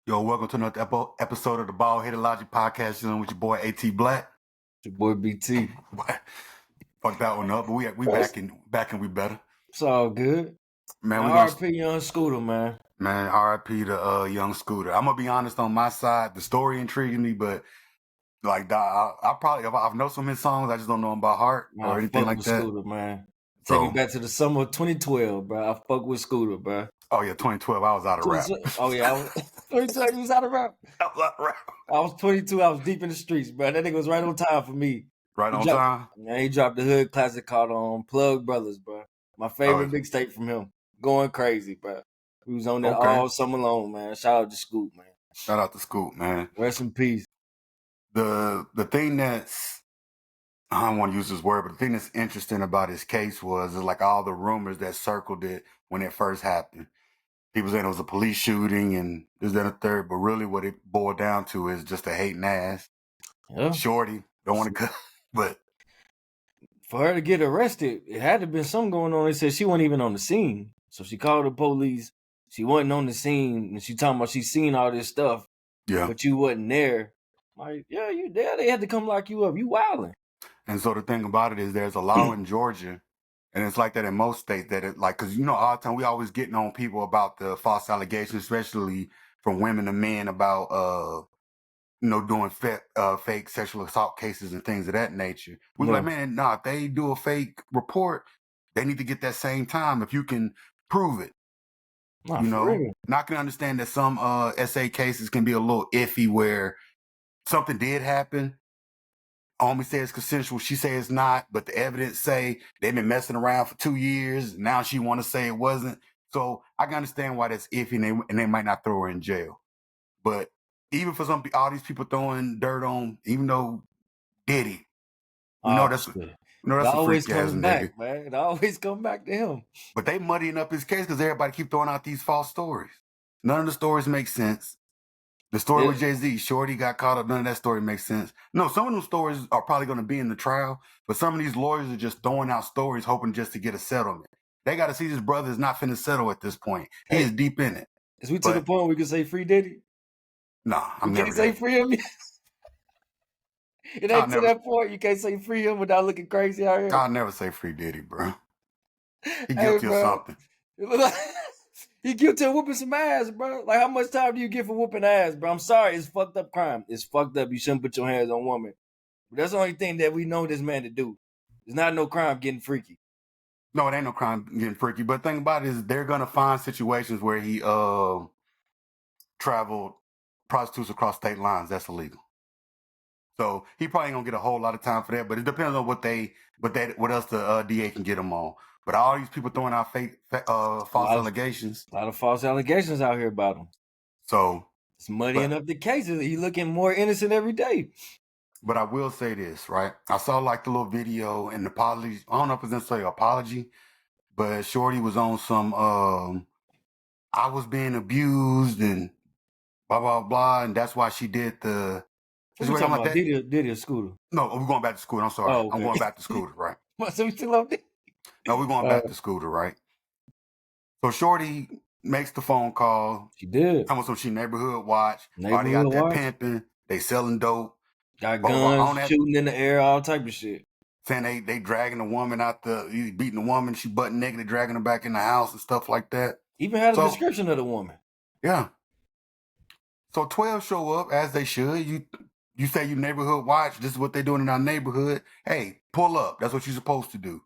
Yo, welcome to another episode of the Bald Headed Logic Podcast. You know, with your boy AT Black. Your boy BT. Fuck that one up, but we back and we better. It's all good. Man, we RIP Young Scooter, man. Man, RIP to Young Scooter. I'm gonna be honest on my side. The story intrigued me, but like I probably I know some of his songs. I just don't know them by heart or anything like that. Scooter, man. Take me back to the summer of 2012, bro. I fuck with Scooter, bro. Oh yeah, 2012. I was out of rap. Oh yeah, 2012. You was out of rap. I was out of rap. I was 22. I was deep in the streets, bro. That nigga was right on time for me. Right on time. Man, he dropped the hood classic called Plug Brothers, bro. My favorite mixtape from him. Going crazy, bro. We was on that all summer long, man. Shout out to Scoop, man. Shout out to Scoop, man. Rest in peace. The thing that's, I don't want to use this word, but the thing that's interesting about his case was like all the rumors that circled it when it first happened. People saying it was a police shooting and this, that, and the third, but really what it boiled down to is just a hating ass. Yeah. Shorty, don't want to cut, but for her to get arrested, it had to have been something going on. They said she wasn't even on the scene. So she called the police. She wasn't on the scene, and she talking about she seen all this stuff. Yeah. But you wasn't there. Like, yeah, you there. They had to come lock you up. You wilding. And so the thing about it is there's a law in Georgia, and it's like that in most states that it like, because you know all the time we always getting on people about the false allegations, especially from women to men about doing fake sexual assault cases and things of that nature. We like, man, if they do a fake report, they need to get that same time if you can prove it. You know, not can understand that some SA cases can be a little iffy where something did happen. Homie says it's consensual. She says it's not, but the evidence say they've been messing around for 2 years. Now she want to say it wasn't. So I can understand why that's iffy, and they might not throw her in jail. But even for all these people throwing dirt on, even though Diddy, that's a freak ass nigga. Man. It always come back to him. But they muddying up his case because everybody keep throwing out these false stories. None of the stories make sense. The story with Jay-Z, Shorty got caught up. None of that story makes sense. No, some of those stories are probably going to be in the trial, but some of these lawyers are just throwing out stories hoping just to get a settlement. They got to see this brother is not finna settle at this point. He is deep in it. Is we to the point where we can say free Diddy? No, I'm never. You can't say free him. It ain't to that point. You can't say free him without looking crazy out here. I'll never say free Diddy, bro. He guilty of something. He guilty of whooping some ass, bro. Like, how much time do you get for whooping ass, bro? I'm sorry, it's fucked up crime. It's fucked up. You shouldn't put your hands on women. But that's the only thing that we know this man to do. It's not no crime getting freaky. No, it ain't no crime getting freaky. But the thing about it is they're gonna find situations where he traveled prostitutes across state lines. That's illegal. So he probably ain't gonna get a whole lot of time for that. But it depends on what else the DA can get him on. But all these people throwing out fake false allegations. A lot of false allegations out here about him. So it's muddying up the cases. He's looking more innocent every day. But I will say this, right? I saw like the little video and the apology. I don't know if it's necessarily an apology, but Shorty was on some I was being abused and blah blah blah, and that's why she did the. What you talking about? Diddy or Scooter? No, we're going back to Scooter. I'm sorry. I'm going back to Scooter, right? So we still on Diddy? No, we're going back to Scooter, right? So Shorty makes the phone call. She did. Come on, some she neighborhood watch. Already out there pimping. They selling dope. Got guns, shooting in the air, all type of shit. Saying they dragging the woman out beating the woman. She butt naked, dragging her back in the house and stuff like that. Even had a description of the woman. Yeah. So 12 show up as they should. You say you neighborhood watch. This is what they're doing in our neighborhood. Hey, pull up. That's what you're supposed to do.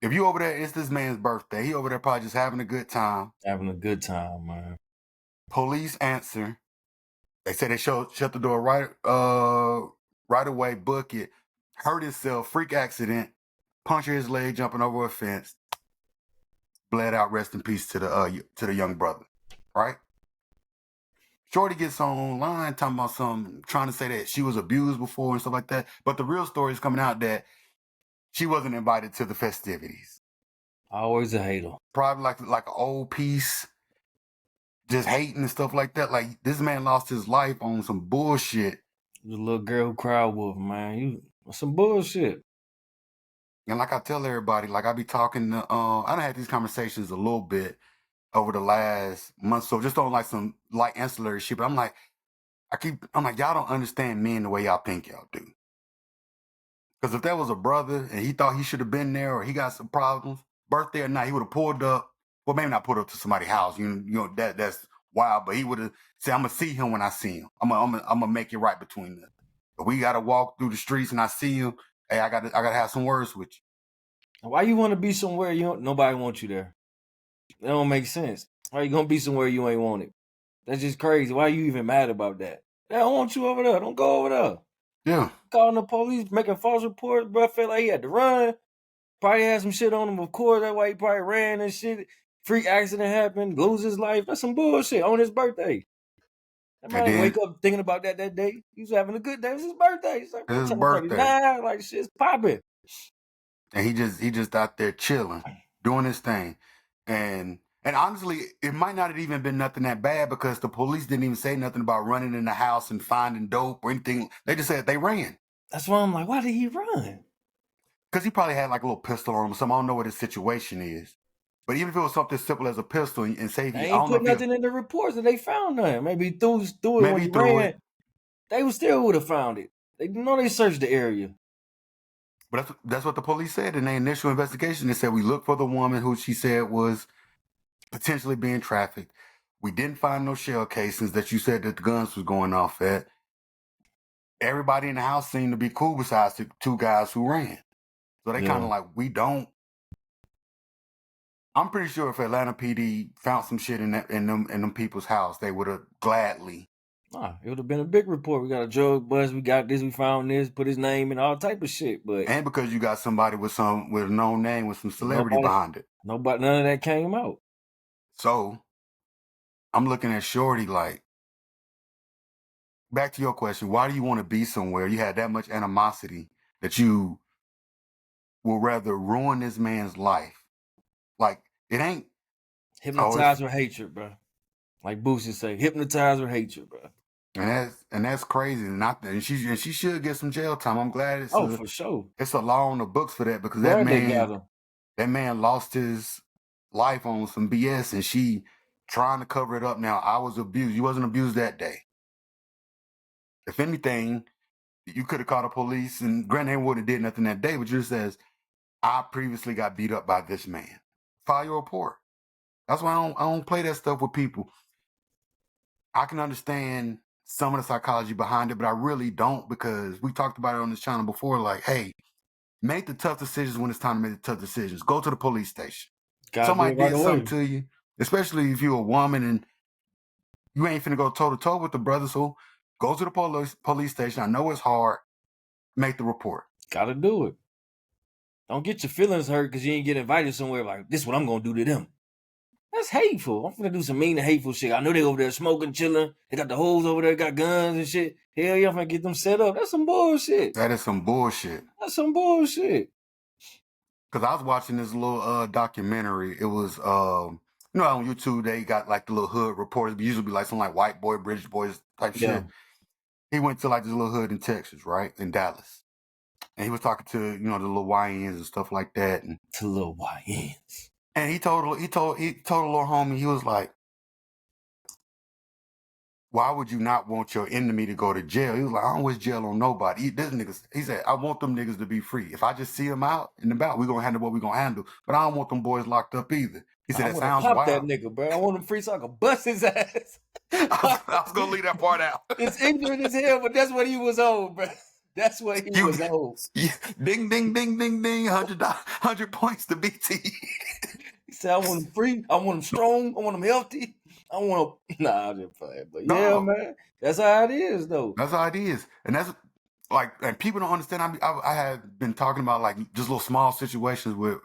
If you over there, it's this man's birthday. He over there probably just having a good time. Having a good time, man. Police answer. They say they shut the door right away, book it, hurt himself, freak accident, puncture his leg, jumping over a fence, bled out, rest in peace to the young brother, right? Shorty gets online talking about trying to say that she was abused before and stuff like that. But the real story is coming out that she wasn't invited to the festivities. Always a hater. Probably like an old piece, just hating and stuff like that. Like, this man lost his life on some bullshit. The little girl who cried wolf, man. Some bullshit. And like I tell everybody, like I be talking to, I done had these conversations a little bit over the last month. So just on like some light ancillary shit. But I'm like, y'all don't understand men the way y'all think y'all do. Because if that was a brother and he thought he should have been there or he got some problems, birthday or not, he would have pulled up. Well, maybe not pulled up to somebody's house. You know that's wild. But he would have said, "I'm gonna see him when I see him. I'm gonna make it right between us. If we gotta walk through the streets and I see him, hey, I gotta have some words with you." Why you want to be somewhere nobody wants you there? That don't make sense. Why you gonna be somewhere you ain't wanted? That's just crazy. Why you even mad about that? They don't want you over there. Don't go over there. Yeah. Calling the police, making false reports, bro. Felt like he had to run. Probably had some shit on him, of course. That's why he probably ran and shit. Freak accident happened, lose his life. That's some bullshit on his birthday. That And man ain't then wake up thinking about that day. He was having a good day. It was his birthday. He's like, man, his turning birthday. 39. Like, shit's popping. And he just out there chilling, doing his thing. And honestly, it might not have even been nothing that bad because the police didn't even say nothing about running in the house and finding dope or anything. They just said they ran. That's why I'm like, why did he run? Because he probably had like a little pistol on him or something. I don't know what his situation is. But even if it was something simple as a pistol and say, They I ain't don't know put if he nothing in the reports that they found nothing. Maybe he threw it when maybe he he threw ran. it. They still would have found it. They know they searched the area. But that's what the police said in their initial investigation. They said we looked for the woman who she said was potentially being trafficked. We didn't find no shell casings that you said that the guns was going off at. Everybody in the house seemed to be cool besides the two guys who ran. So they kind of like, we don't. I'm pretty sure if Atlanta PD found some shit in them people's house, they would have gladly. Nah, it would have been a big report. We got a drug bust. We got this. We found this. Put his name in all type of shit. But And because you got somebody with a known name with some celebrity behind it. none of that came out. So I'm looking at Shorty like, back to your question, why do you want to be somewhere? You had that much animosity that you will rather ruin this man's life. Like, it ain't. Hypnotized with hatred, bro. Like Boosie say, hypnotized with hatred, bro. And that's crazy. And she should get some jail time. I'm glad For sure. it's a law on the books for that because Glad they got him. that man lost his life on some BS and she trying to cover it up now. I was abused. You wasn't abused that day. If anything, you could have called the police and granted they wouldn't have did nothing that day, but you just says, I previously got beat up by this man. File your report. That's why I don't play that stuff with people. I can understand some of the psychology behind it, but I really don't because we talked about it on this channel before. Like, hey, make the tough decisions when it's time to make the tough decisions. Go to the police station. Somebody did something to you, especially if you're a woman and you ain't finna go toe to toe with the brother. So go to the police station. I know it's hard. Make the report. Gotta do it. Don't get your feelings hurt because you ain't get invited somewhere like, this is what I'm going to do to them. That's hateful. I'm finna do some mean and hateful shit. I know they over there smoking, chilling. They got the hoes over there, got guns and shit. Hell yeah, I'm finna get them set up. That's some bullshit. That is some bullshit. That's some bullshit. Because I was watching this little documentary. It was, on YouTube, they got like the little hood reporters. Usually be like some like white boy, British boys type shit. He went to like this little hood in Texas, right? In Dallas. And he was talking to, the little YNs and stuff like that. And to little YNs. And he told a little homie, he was like, why would you not want your enemy to go to jail? He was like, I don't wish jail on nobody. He said, I want them niggas to be free. If I just see them out and about, we're going to handle what we're going to handle. But I don't want them boys locked up either. He said, that sounds wild. That nigga, bro. I want him free so I can bust his ass. I was going to leave that part out. It's ignorant as hell, but that's what he was on, bro. That's what he was on. Yeah. Ding, ding, ding, ding, ding. 100 points to BT. He said, I want him free. I want him strong. I want him healthy. I want him. Nah, I'm just playing. But yeah, man. That's how it is, though. That's how it is. And that's like, and people don't understand. I had been talking about like just little small situations with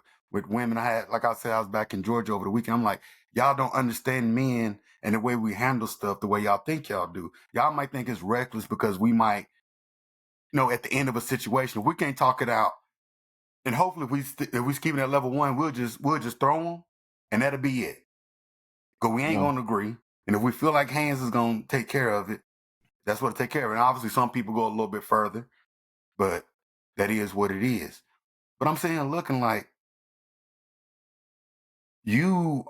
women. Like I said, I was back in Georgia over the weekend. I'm like, y'all don't understand men and the way we handle stuff the way y'all think y'all do. Y'all might think it's reckless because we might, at the end of a situation, if we can't talk it out, and hopefully if we keep it at level 1, we'll just throw them, and that'll be it. Because we ain't gonna agree, and if we feel like hands is gonna take care of it, that's what it'll take care of it. And obviously, some people go a little bit further, but that is what it is. But I'm saying, looking like you,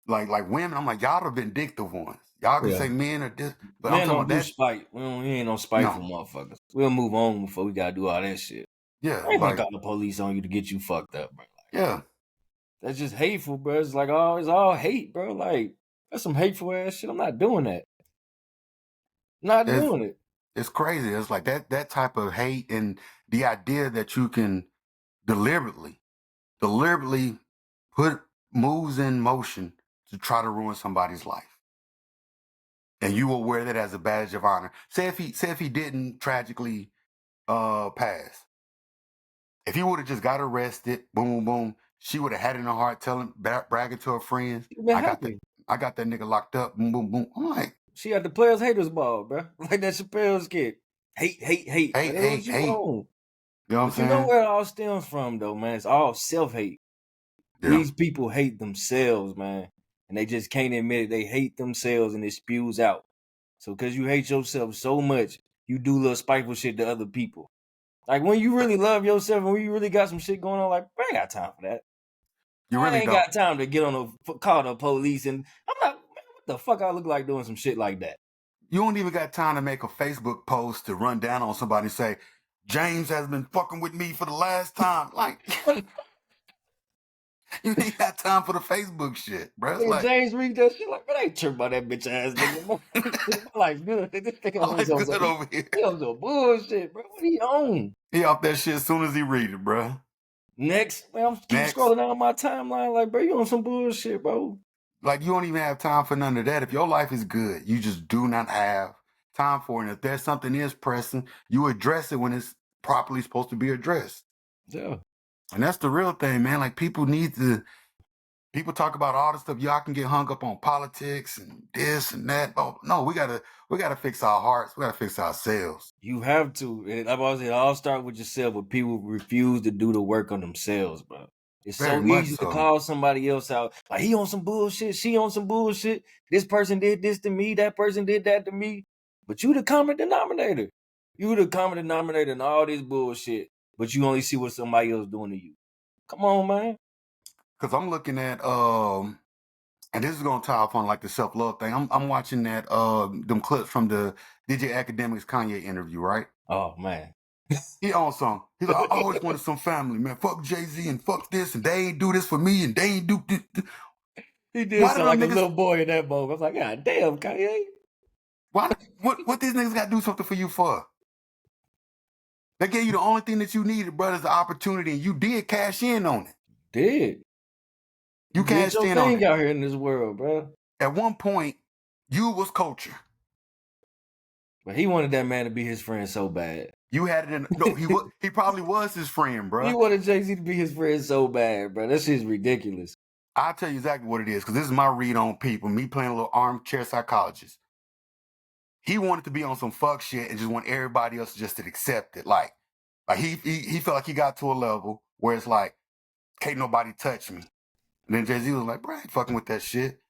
like women, I'm like, y'all the vindictive ones. Y'all can Yeah. say men are this, but I'm Men talking don't about do that. spite. We ain't no spiteful No, motherfuckers. We'll move on before we gotta do all that shit. yeah, I ain't gonna like call the police on you to get you fucked up, bro. yeah, That's just hateful, bro. It's like, oh, it's all hate, bro. Like, that's some hateful ass shit. I'm not doing that. Not it's doing it. it's crazy. It's like that type of hate and the idea that you can deliberately put moves in motion to try to ruin somebody's life. And you will wear that as a badge of honor. Say if he didn't tragically pass. If he would have just got arrested, boom, boom, she would have had it in her heart bragging to her friends, You been I got happy. that nigga locked up, boom, boom, boom. I'm like, She had the players haters ball, bro. Like that Chappelle's kid. Hate, hate, hate. But hate, that's what hate, you hate. own. You know what I'm But you know saying? where it all stems from, though, man. It's all self-hate. Yeah. These people hate themselves, man. And they just can't admit it. They hate themselves and it spews out. So because you hate yourself so much, you do little spiteful shit to other people. Like when you really love yourself and when you really got some shit going on, like, I ain't got time for that. You I really ain't don't. got time to get on call the police and I'm not, man, what the fuck I look like doing some shit like that? You don't even got time to make a Facebook post to run down on somebody and say, James has been fucking with me for the last time. Like, you ain't got time for the Facebook shit, bro. It's Nigga like, James read that shit like, man, I ain't tripping about that bitch ass nigga. My life good. This nigga my on life some good over here. he on some bullshit, bro. What he on? He off that shit as soon as he read it, bro. Next, man, I'm keep Next. scrolling down my timeline like, bro, you on some bullshit, bro. Like, you don't even have time for none of that. If your life is good, you just do not have time for it. And if there's something is pressing, you address it when it's properly supposed to be addressed. Yeah. And that's the real thing, man. Like, people talk about all the stuff. Y'all can get hung up on politics and this and that. Oh, no, we gotta fix our hearts. We gotta fix ourselves. You have to. And like I said, it all start with yourself, but people refuse to do the work on themselves, bro. It's Very so much easy to so. call somebody else out. Like, he on some bullshit, she on some bullshit. This person did this to me, that person did that to me. But you the common denominator. You the common denominator in all this bullshit, but you only see what somebody else doing to you. Come on, man. Cause I'm looking at and this is gonna tie off on like the self-love thing. I'm watching that them clips from the DJ Academics Kanye interview, right? Oh, man. He on some. He's like, I always wanted some family, man. Fuck Jay-Z and fuck this, and they ain't do this for me, and they ain't do this. He did Why do sound them like a niggas? little boy in that moment. I was like, God damn, Kanye. What these niggas got to do something for you for? They gave you the only thing that you needed, brother, is the opportunity, and you did cash in on it. Did. You You did cashed your in on thing it. out here in this world, bro. At one point, you was culture. But he wanted that man to be his friend so bad. You had it in. No, he probably was his friend, He bro. wanted Jay-Z to be his friend so bad, bro. That shit's ridiculous. I'll tell you exactly what it is, because this is my read on people. Me playing a little armchair psychologist. He wanted to be on some fuck shit and just want everybody else just to accept it. Like he felt like he got to a level where it's like, can't nobody touch me. And then Jay-Z was like, bro, I ain't fucking with that shit.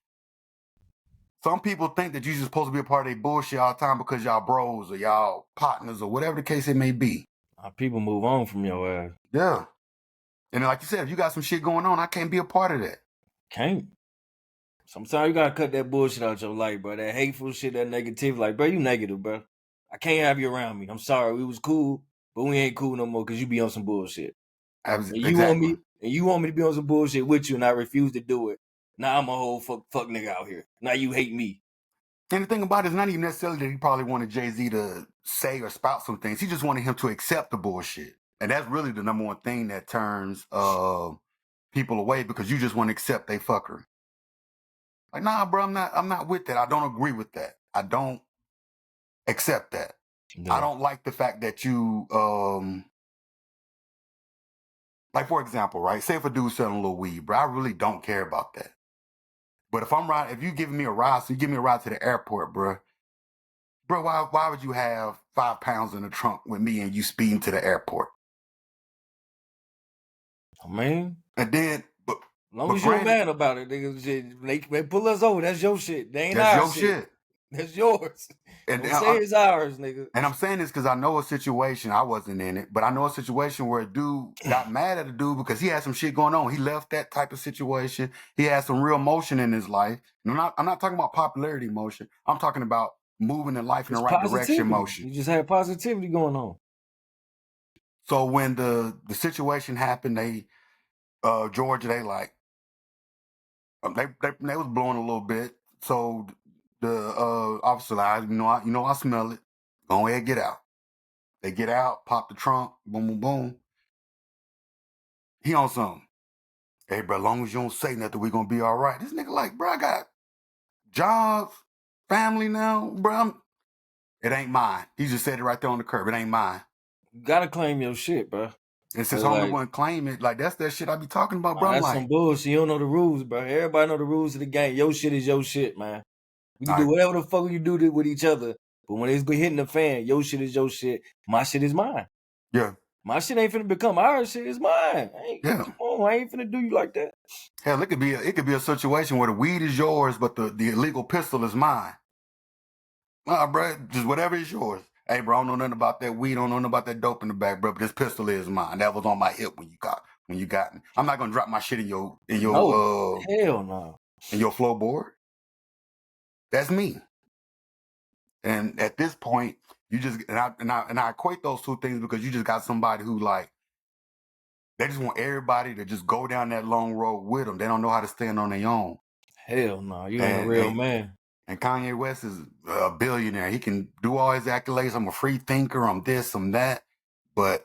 Some people think that you're just supposed to be a part of their bullshit all the time because y'all bros or y'all partners or whatever the case it may be. People move on from your ass. Yeah. And then, like you said, if you got some shit going on, I can't be a part of that. Can't. Sometimes you gotta cut that bullshit out your life, bro. That hateful shit, that negativity. Like, bro, you negative, bro. I can't have you around me. I'm sorry. We was cool, but we ain't cool no more because you be on some bullshit. And you want Exactly. me to be on some bullshit with you, and I refuse to do it. Now I'm a whole fuck nigga out here. Now you hate me. And the thing about it is not even necessarily that he probably wanted Jay-Z to say or spout some things. He just wanted him to accept the bullshit. And that's really the number one thing that turns people away, because you just want to accept they fuckery. Like, nah, bro, I'm not with that. I don't agree with that. I don't accept that. Yeah. I don't like the fact that you like, for example, right? Say if a dude's selling a little weed, bro, I really don't care about that. But if you giving me a ride, so you give me a ride to the airport, bro, why would you have 5 pounds in the trunk with me and you speeding to the airport? I mean, And then, as long but as you're granted, mad about it, niggas, they pull us over. That's your shit. They ain't that's our your shit. shit. That's yours. And Don't say it's ours, nigga. and I'm saying this because I know a situation. I wasn't in it, but I know a situation where a dude got mad at a dude because he had some shit going on. He left that type of situation. He had some real motion in his life. And I'm not talking about popularity motion. I'm talking about moving in life in the It's right direction positivity. motion. You just had positivity going on. So when the situation happened, they Georgia, they like they was blowing a little bit. So the officer like, I smell it. Go ahead, get out. They get out, pop the trunk, boom, boom, boom. He on something. Hey, bro, as long as you don't say nothing, we gonna be all right. This nigga like, bro, I got jobs, family now, bro. It ain't mine. He just said it right there on the curb. It ain't mine. You gotta claim your shit, bro. And since But homie like, wouldn't claim it, like that's that shit I be talking about, bro. I'm that's like, some bullshit. You don't know the rules, bro. Everybody know the rules of the game. Your shit is your shit, man. We can do like, whatever the fuck you do with each other. But when it's hitting the fan, your shit is your shit. My shit is mine. yeah, My shit ain't finna become our shit. It's mine. yeah. Come on, I ain't finna do you like that. Hell, it could be a situation where the weed is yours, but the illegal pistol is mine. Nah, bro, just whatever is yours. Hey, bro, I don't know nothing about that weed. I don't know nothing about that dope in the back, bro. But this pistol is mine. That was on my hip when you got me. I'm not gonna drop my shit in your No, hell no. in your floorboard. That's me. And at this point, you just and I equate those two things because you just got somebody who like they just want everybody to just go down that long road with them. They don't know how to stand on their own. Hell no. You ain't a And real and, man. and Kanye West is a billionaire. He can do all his accolades. I'm a free thinker. I'm this. I'm that. But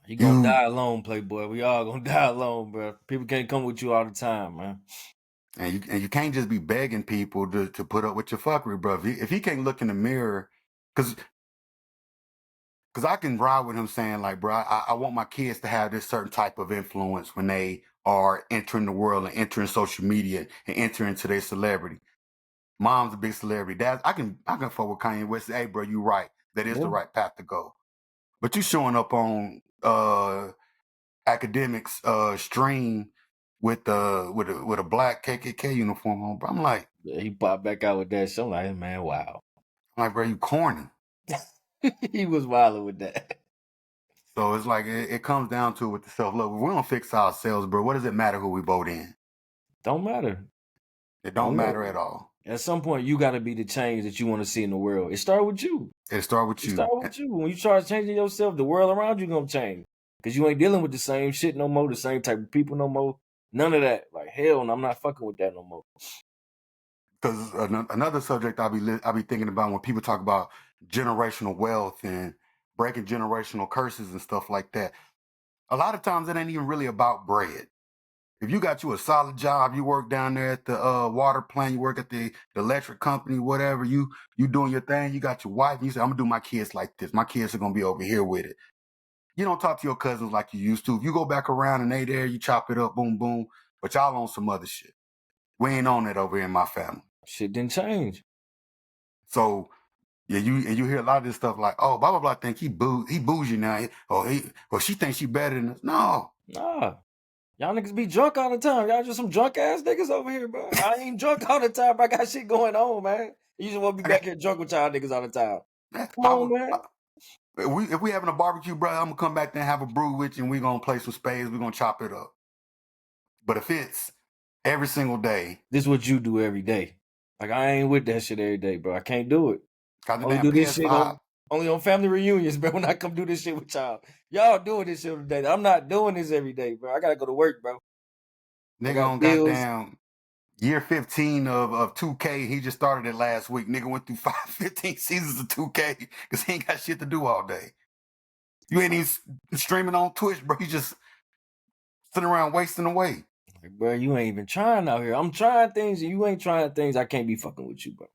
You gonna you die alone, Playboy. We all gonna die alone, bro. People can't come with you all the time, man. and you can't just be begging people to put up with your fuckery, bro. If he can't look in the mirror, because I can ride with him saying like, bro, I want my kids to have this certain type of influence when they are entering the world and entering social media and entering to their celebrity. Mom's a big celebrity. Dad, I can fuck with Kanye West. Hey, bro, you right. That is the Yeah. right path to go. But you showing up on academics stream with a black KKK uniform on, bro. I'm like, Yeah, he popped back out with that shit. I'm like, man, wow. bro, you corny. He was wilding with that. So it's like it comes down to it with the self love. If we don't fix ourselves, bro, what does it matter who we vote in? Don't matter. It don't matter at all. At some point, you got to be the change that you want to see in the world. It starts with you. It start with It you. starts with you. When you start changing yourself, the world around you gonna change. Because you ain't dealing with the same shit no more, the same type of people no more. None of that. Like, hell no, I'm not fucking with that no more. Because another subject I be thinking about when people talk about generational wealth and breaking generational curses and stuff like that. A lot of times it ain't even really about bread. If you got you a solid job, you work down there at the water plant, you work at the electric company, whatever, you doing your thing, you got your wife, and you say, I'm gonna do my kids like this. My kids are gonna be over here with it. You don't talk to your cousins like you used to. If you go back around and they there, you chop it up, boom, boom. But y'all on some other shit. We ain't on that over here in my family. Shit didn't change. So yeah, you hear a lot of this stuff like, oh, blah blah blah. Think he bougie now, or she thinks she better than us. No, Nah. Y'all niggas be drunk all the time. Y'all just some drunk ass niggas over here, bro. I ain't drunk all the time. I got shit going on, man. You just want to be back here drunk with y'all niggas all the time. Come I on, would. man. If we having a barbecue, bro, I'm gonna come back there and have a brew with you, and we gonna play some spades. We gonna chop it up. But if it's every single day, This is what you do every day. Like, I ain't with that shit every day, bro. I can't do it. got the Only damn do this shit PS5. only on family reunions, bro. When I come do this shit with y'all. Y'all doing this shit today. I'm not doing this every day, bro. I gotta go to work, bro. I Nigga got on bills. goddamn year 15 of 2K. He just started it last week. Nigga went through 15 seasons of 2K because he ain't got shit to do all day. You ain't even streaming on Twitch, bro. You just sitting around wasting away. Like, bro, you ain't even trying out here. I'm trying things and you ain't trying things. I can't be fucking with you, bro.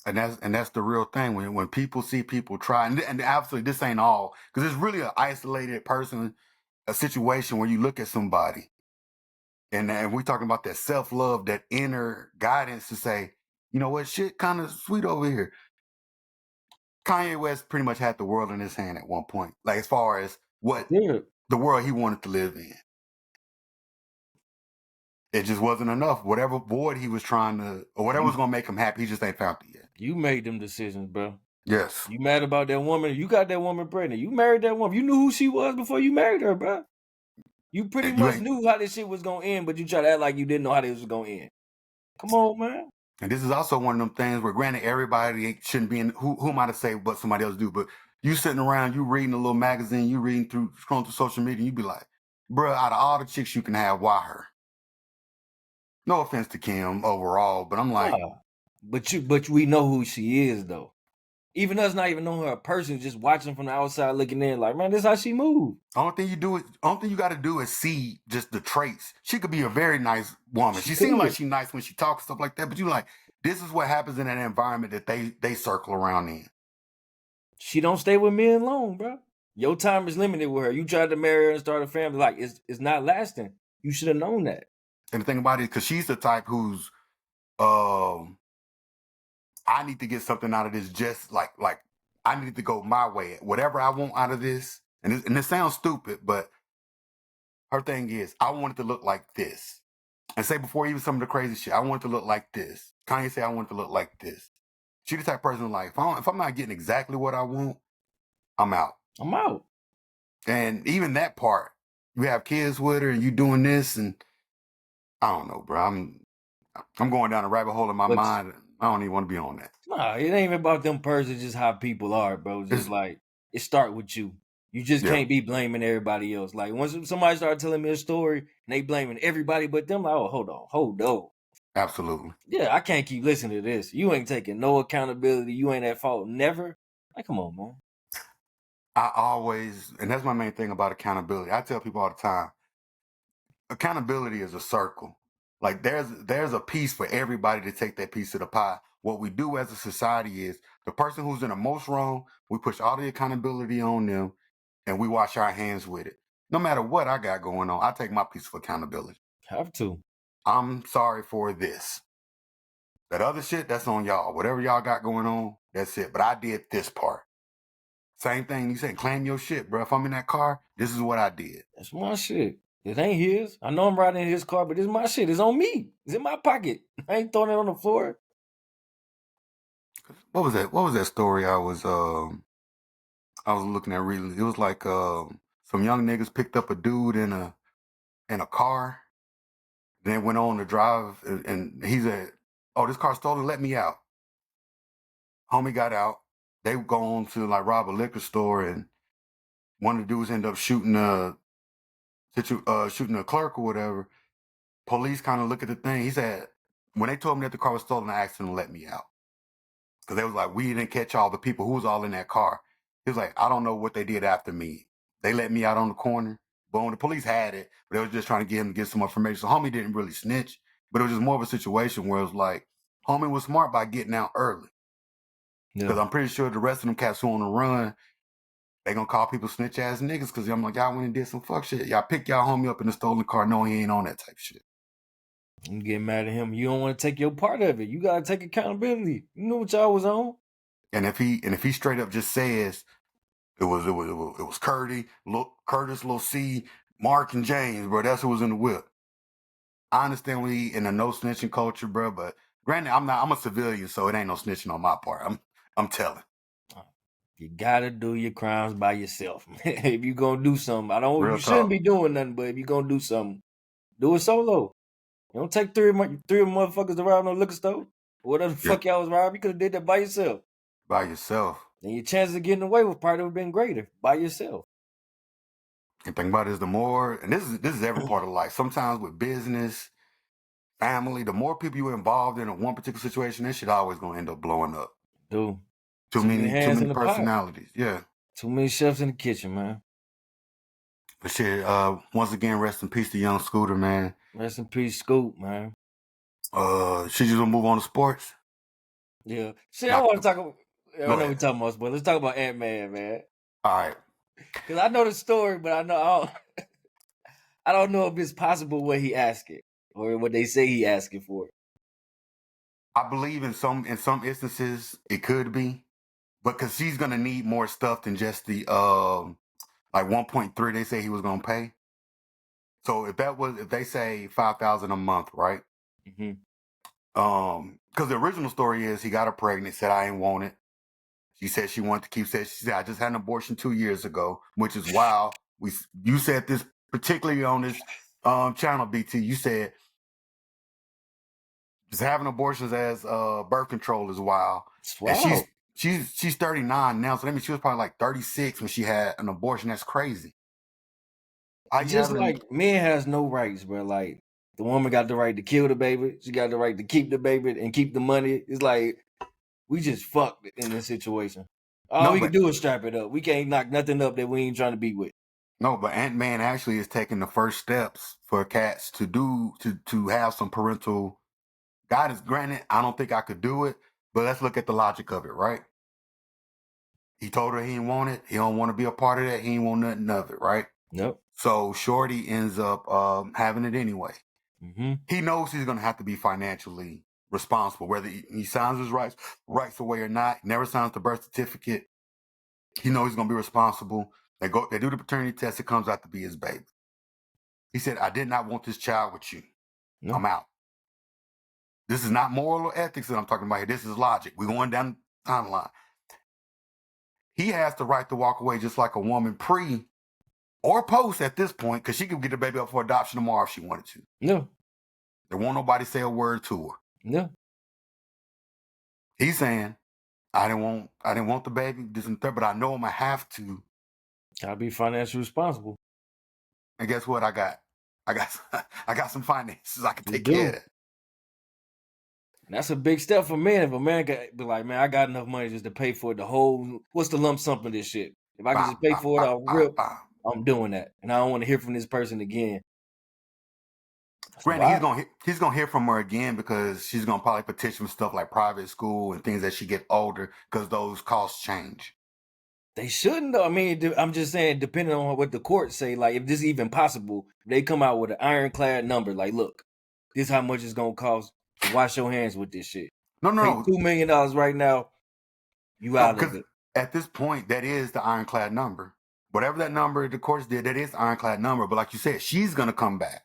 And that's the real thing. When people see people try, and obviously this ain't all, because it's really an isolated person, a situation where you look at somebody, and we talking about that self-love, that inner guidance to say, you know what, shit kind of sweet over here. Kanye West pretty much had the world in his hand at one point, like as far as what Yeah. the world he wanted to live in. It just wasn't enough. Whatever void he was trying to, or whatever was gonna make him happy, he just ain't found it yet. You made them decisions, bro. Yes. You mad about that woman? You got that woman pregnant. You married that woman. You knew who she was before you married her, bro. You pretty And you much ain't. knew how this shit was gonna end, but you try to act like you didn't know how this was gonna end. Come on, man. And this is also one of them things where, granted, everybody shouldn't be in. Who am I to say what somebody else do? But you sitting around, you reading a little magazine, you reading through, scrolling through social media, and you be like, bruh, out of all the chicks you can have, why her? No offense to Kim overall, but I'm like, Nah. But we know who she is though. Even us not even knowing her a person, just watching from the outside looking in, like, man, this is how she move. only thing you got to do is see just the traits. She could be a very nice woman. She She seems like could. she's nice when she talks stuff like that. But you like, this is what happens in that environment that they circle around in. She don't stay with men long, bro. Your time is limited with her. You tried to marry her and start a family, like it's not lasting. You should have known that. And the thing about it, because she's the type who's, um, I need to get something out of this. Just like I need to go my way. Whatever I want out of this, and it sounds stupid, but her thing is, I want it to look like this. And say before even some of the crazy shit, I want it to look like this. Kanye say I want it to look like this. She the type of person like, if I'm not getting exactly what I want, I'm out. I'm out. And even that part, you have kids with her and you doing this, and I don't know, bro. I'm going down a rabbit hole in my But mind. I don't even want to be on that. nah, it ain't even about them persons, just how people are, bro. Just It's, like it start with you. You just yeah, can't be blaming everybody else. Like once somebody start telling me a story and they blaming everybody but them, like, oh, hold on. absolutely. Yeah, I can't keep listening to this. You ain't taking no accountability. You ain't at fault. Never. Like, come on, man. I always, and that's my main thing about accountability. I tell people all the time, accountability is a circle. Like there's a piece for everybody to take that piece of the pie. What we do as a society is the person who's in the most wrong, we push all the accountability on them and we wash our hands with it. No matter what I got going on, I take my piece of accountability. Have to. I'm sorry for this. That other shit, that's on y'all. Whatever y'all got going on, that's it. But I did this part. Same thing you said, claim your shit, bro. If I'm in that car, this is what I did. That's my shit. It ain't his. I know I'm riding in his car, but it's my shit. It's on me. It's in my pocket. I ain't throwing it on the floor. What was that? What was that story I was looking at recently? It was like some young niggas picked up a dude in a car, then went on to drive, and he said, "Oh, this car's stolen. Let me out." Homie got out. They go on to like rob a liquor store, and one of the dudes ended up shooting a clerk or whatever. Police kind of look at the thing. He said, when they told me that the car was stolen, I asked them to let me out. Because they was like, we didn't catch all the people who was all in that car. He was like, I don't know what they did after me. They let me out on the corner. Boom, the police had it, but they was just trying to get him to get some information. So homie didn't really snitch, but it was just more of a situation where it was like, homie was smart by getting out early. Because Yeah. I'm pretty sure the rest of them cats who on the run, they gonna call people snitch ass niggas because I'm like, y'all went and did some fuck shit. Y'all pick y'all homie up in a stolen car knowing he ain't on that type shit. You get mad at him. You don't want to take your part of it. You gotta take accountability. You know what y'all was on. And if he straight up just says it was Curtis, Lil C, Mark, and James, bro, that's who was in the whip. I understand we in a no snitching culture, bro, but granted, I'm a civilian, so it ain't no snitching on my part. I'm telling. You gotta do your crimes by yourself. If you gonna do something, Real you shouldn't talk. be doing nothing, but if you gonna do something, do it solo. You don't take three motherfuckers to rob no liquor store. Whatever the Yeah, fuck y'all was robbing, you could have did that by yourself. by yourself. Then your chances of getting away with probably would have been greater by yourself. And think about it is the more, and this is every part of life. Sometimes with business, family, the more people you involved in one particular situation, that shit always gonna end up blowing up. Dude, Too too many many, too hands in many the pot. personalities. Yeah. Too many chefs in the kitchen, man. But shit, once again, rest in peace to young Scooter, man. Rest in peace, Scoop, man. She just gonna move on to sports. Yeah. See, I Not want to talk about. I go know we're ahead. talking about sports. Let's talk about Ant-Man, man. All right. Because I know the story, but I don't know if it's possible what he asking or what they say he asking for. I believe in some instances it could be, but because she's gonna need more stuff than just the like 1.3 they say he was gonna pay. So if they say 5,000 a month, right? Mm-hmm. because the original story is he got her pregnant, said I ain't want it. She said she wanted to keep. She said I just had an abortion 2 years ago, which is wild. You said this particularly on this channel, BT. You said just having abortions as birth control is wild. It's And wild. she's 39 now, so that means she was probably like 36 when she had an abortion. That's crazy. How It's you just having? like men has no rights, bro. Like the woman got the right to kill the baby. She got the right to keep the baby and keep the money. It's like we just fucked in this situation. All No, we can but do is strap it up. We can't knock nothing up that we ain't trying to be with. no, but Ant-Man actually is taking the first steps for cats to have some parental guidance. Granted, I don't think I could do it, but let's look at the logic of it, right? He told her he didn't want it. He don't want to be a part of that. He ain't want nothing of it, right? Nope. So Shorty ends up having it anyway. Mm-hmm. He knows he's going to have to be financially responsible, whether he signs his rights away or not. He never signs the birth certificate. He knows he's going to be responsible. They do the paternity test. It comes out to be his baby. He said, I did not want this child with you. No. I'm out. This is not moral or ethics that I'm talking about here. This is logic. We're going down the timeline. He has the right to walk away just like a woman pre or post at this point, because she could get the baby up for adoption tomorrow if she wanted to. No. There won't nobody say a word to her. No. He's saying, I didn't want the baby, this and that, but I know I'm gonna have to. Gotta be financially responsible. And guess what? I got I got some finances I can You take care of do. that. And that's a big step for men. If a man could be like, man, I got enough money just to pay for the whole, what's the lump sum of this shit? If I can Bow, just pay bow, for it bow, off bow, rip, bow. I'm doing that. And I don't want to hear from this person again. That's Granted, he's gonna hear from her again because she's gonna probably petition for stuff like private school and things as she get older because those costs change. They shouldn't though. I mean, I'm just saying, depending on what the courts say, like if this is even possible, they come out with an ironclad number. Like, look, this is how much it's gonna cost. So wash your hands with this shit. No, no, Pay no, $2 million right now. You no, out of because it. at this point, that is the ironclad number. Whatever that number the courts did, that is the ironclad number. But like you said, she's gonna come back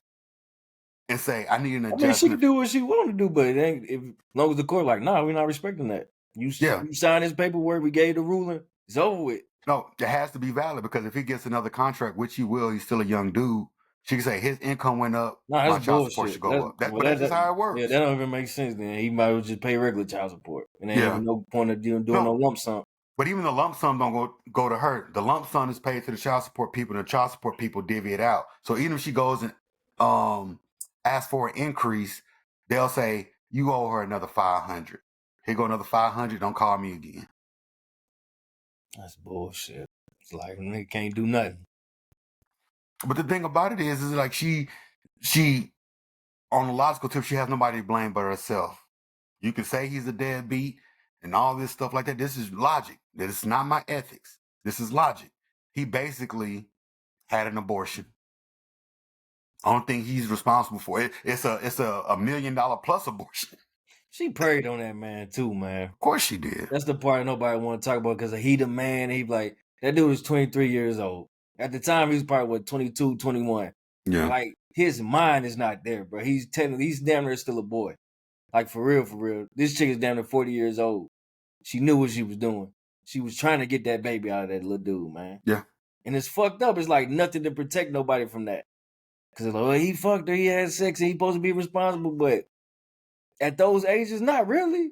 and say, "I need an I mean, she can adjustment." do what she want to do, but it ain't. If, as long as the court like, nah, we're not respecting that. You Yeah, signed this paperwork. We gave the ruling. It's over with. no, it has to be valid because if he gets another contract, which he will, he's still a young dude. She can say his income went up, Nah, my that's child support should bullshit. go up. Well, But that's just how it yeah, works. that don't even make sense. Then he might as well just pay regular child support, and there ain't Yeah, even no point of doing no no, lump sum. but even the lump sum don't go to her. The lump sum is paid to the child support people, and the child support people divvy it out. So even if she goes and asks for an increase, they'll say you owe her another 500. Here go another 500. Don't call me again. That's bullshit. It's like nigga can't do nothing. But the thing about it is like she on a logical tip, she has nobody to blame but herself. You can say he's a deadbeat and all this stuff like that. This is logic. This is not my ethics. This is logic. He basically had an abortion. I don't think he's responsible for it. It's a $1 million plus abortion. She preyed on that man too, man. Of course she did. That's the part nobody want to talk about because he the man. He like that dude was 23 years old at the time. He was probably what 22, 21. Yeah. Like his mind is not there, bro. He's damn near still a boy. Like for real, for real. This chick is damn near 40 years old. She knew what she was doing. She was trying to get that baby out of that little dude, man. Yeah. And it's fucked up. It's like nothing to protect nobody from that. Because like, well, he fucked her, he had sex, and he supposed to be responsible, but at those ages, not really.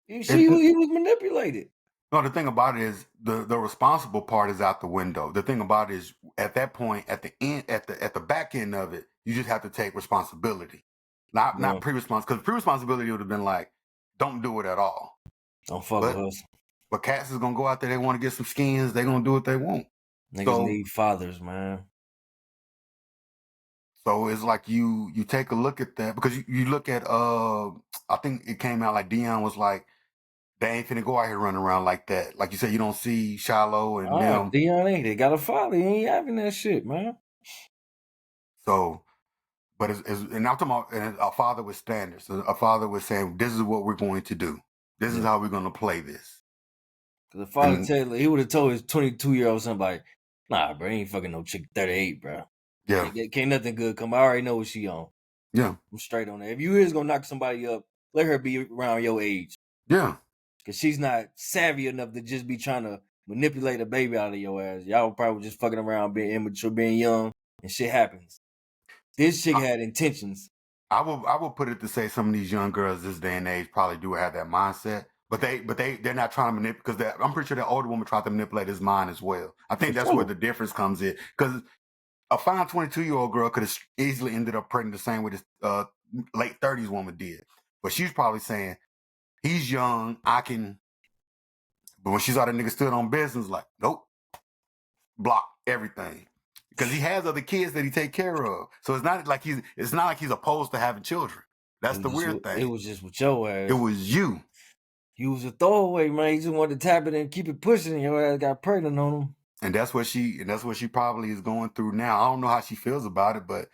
He was manipulated. No, the thing about it is the responsible part is out the window. The thing about it is at that point, at the end, at the back end of it, you just have to take responsibility. Not pre-responsibility, because pre-responsibility would have been like, don't do it at all. Don't fuck with us. But cats is gonna go out there, they want to get some skins, they're gonna do what they want. Niggas need fathers, man. So it's like you take a look at that because you look at I think it came out like Dion was like, they ain't finna go out here running around like that. Like you said, you don't see Shiloh and them. Dion ain't. They got a father. He ain't having that shit, man. So, but and I'm talking about a father with standards. A father was saying, this is what we're going to do. This is how we're going to play this. Cause the father he would have told his 22-year-old son like, nah, bro, he ain't fucking no chick 38, bro. Yeah. Can't nothing good come. I already know what she on. Yeah. I'm straight on that. If you is gonna knock somebody up, let her be around your age. Yeah. Because she's not savvy enough to just be trying to manipulate a baby out of your ass. Y'all probably just fucking around, being immature, being young, and shit happens. This chick had intentions. I will put it to say some of these young girls this day and age probably do have that mindset, but they're not trying to manipulate, because I'm pretty sure that older woman tried to manipulate his mind as well. I think For that's where sure. the difference comes in, because a fine 22-year-old girl could have easily ended up pregnant the same way this late 30s woman did, but she's probably saying he's young, I can. But when she saw that nigga stood on business, like nope, block everything. Because he has other kids that he take care of, so it's not like he's opposed to having children. That's the weird It thing. was just with your ass. It was you. You was a throwaway, man. You just wanted to tap it and keep it pushing, and your ass got pregnant on him. And that's what she probably is going through now. I don't know how she feels about it, but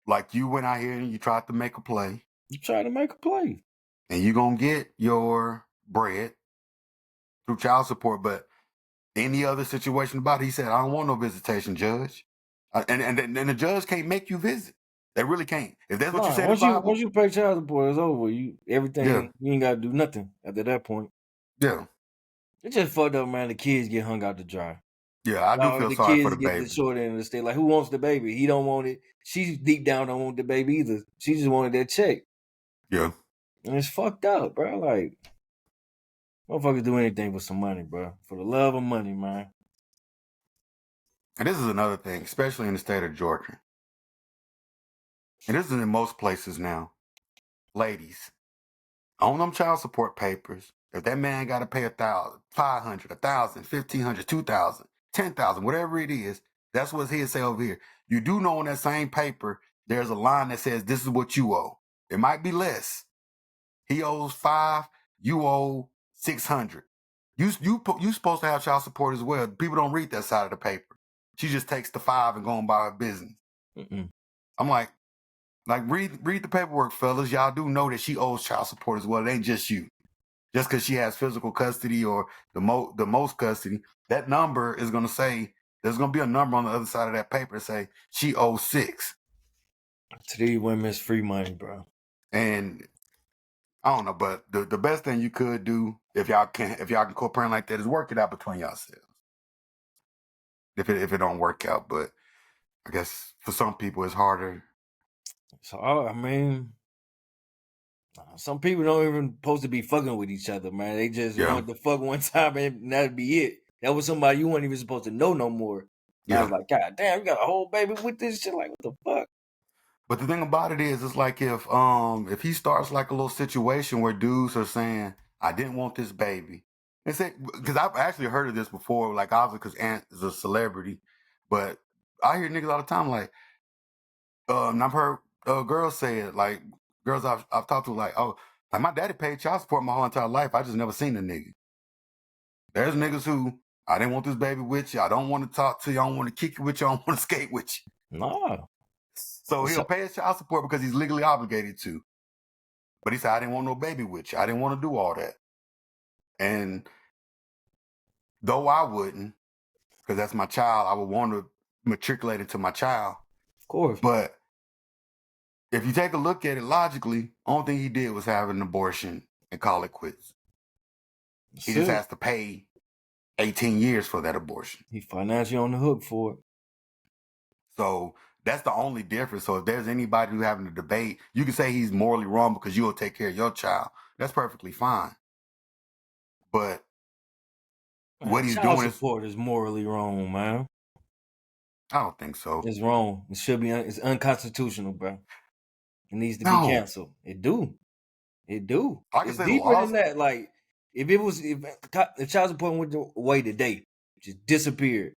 like, you went out here and you tried to make a play. You trying to make a play. And you're gonna get your bread through child support, but any other situation about it, he said, I don't want no visitation, judge. And the judge can't make you visit. They really can't. If that's what you said in the Bible. Once you pay child support, it's over. You Yeah. ain't gotta do nothing after that point. Yeah. It's just fucked up, man. The kids get hung out to dry. Yeah, I do feel The sorry for kids the get baby. the short end of the stick. Like, who wants the baby? He don't want it. She deep down don't want the baby either. She just wanted that check. Yeah. And it's fucked up, bro. Like, motherfuckers do anything for some money, bro. For the love of money, man. And this is another thing, especially in the state of Georgia. And this is in most places now. Ladies, on them child support papers, if that man got to pay $1,000, $500, $1,000, $1,500, $2,000, $10,000, whatever it is, that's what he'll say over here. You do know on that same paper, there's a line that says this is what you owe. It might be less. He owes $5, you owe $600. You supposed to have child support as well. People don't read that side of the paper. She just takes the $5 and go on by her business. Mm-mm. I'm like read the paperwork, fellas. Y'all do know that she owes child support as well. It ain't just you. Just because she has physical custody or the most custody, that number is going to say, there's going to be a number on the other side of that paper that say she owes $6. To these women, it's free money, bro. And I don't know, but the best thing you could do if y'all can co-parent like that is work it out between yourselves. If it don't work out, but I guess for some people it's harder. So, I mean, some people don't even supposed to be fucking with each other, man. They just want to fuck one time and that'd be it. That was somebody you weren't even supposed to know no more. I was like, God damn, you got a whole baby with this shit. Like, what the fuck? But the thing about it is, it's like if he starts like a little situation where dudes are saying, I didn't want this baby. And say, because I've actually heard of this before, like obviously because Ant is a celebrity, but I hear niggas all the time like, and I've heard girls say it, like girls I've talked to, like, oh, like my daddy paid child support my whole entire life. I just never seen the nigga. There's niggas who, I didn't want this baby with you. I don't want to talk to you. I don't want to kick it with you. I don't want to skate with you. No. So he'll pay his child support because he's legally obligated to. But he said, I didn't want no baby with you. I didn't want to do all that. And though I wouldn't, because that's my child, I would want to matriculate into my child. Of course. But if you take a look at it logically, only thing he did was have an abortion and call it quits. He just has to pay 18 years for that abortion. He financially on the hook for it. So that's the only difference. So if there's anybody who's having a debate, you can say he's morally wrong because you'll take care of your child. That's perfectly fine. But what he's doing support is morally wrong, man. I don't think so. It's wrong. It should be. It's unconstitutional, bro. It needs to be canceled. It do. It do. It's deeper than that. Like, if child support went away today, just disappeared,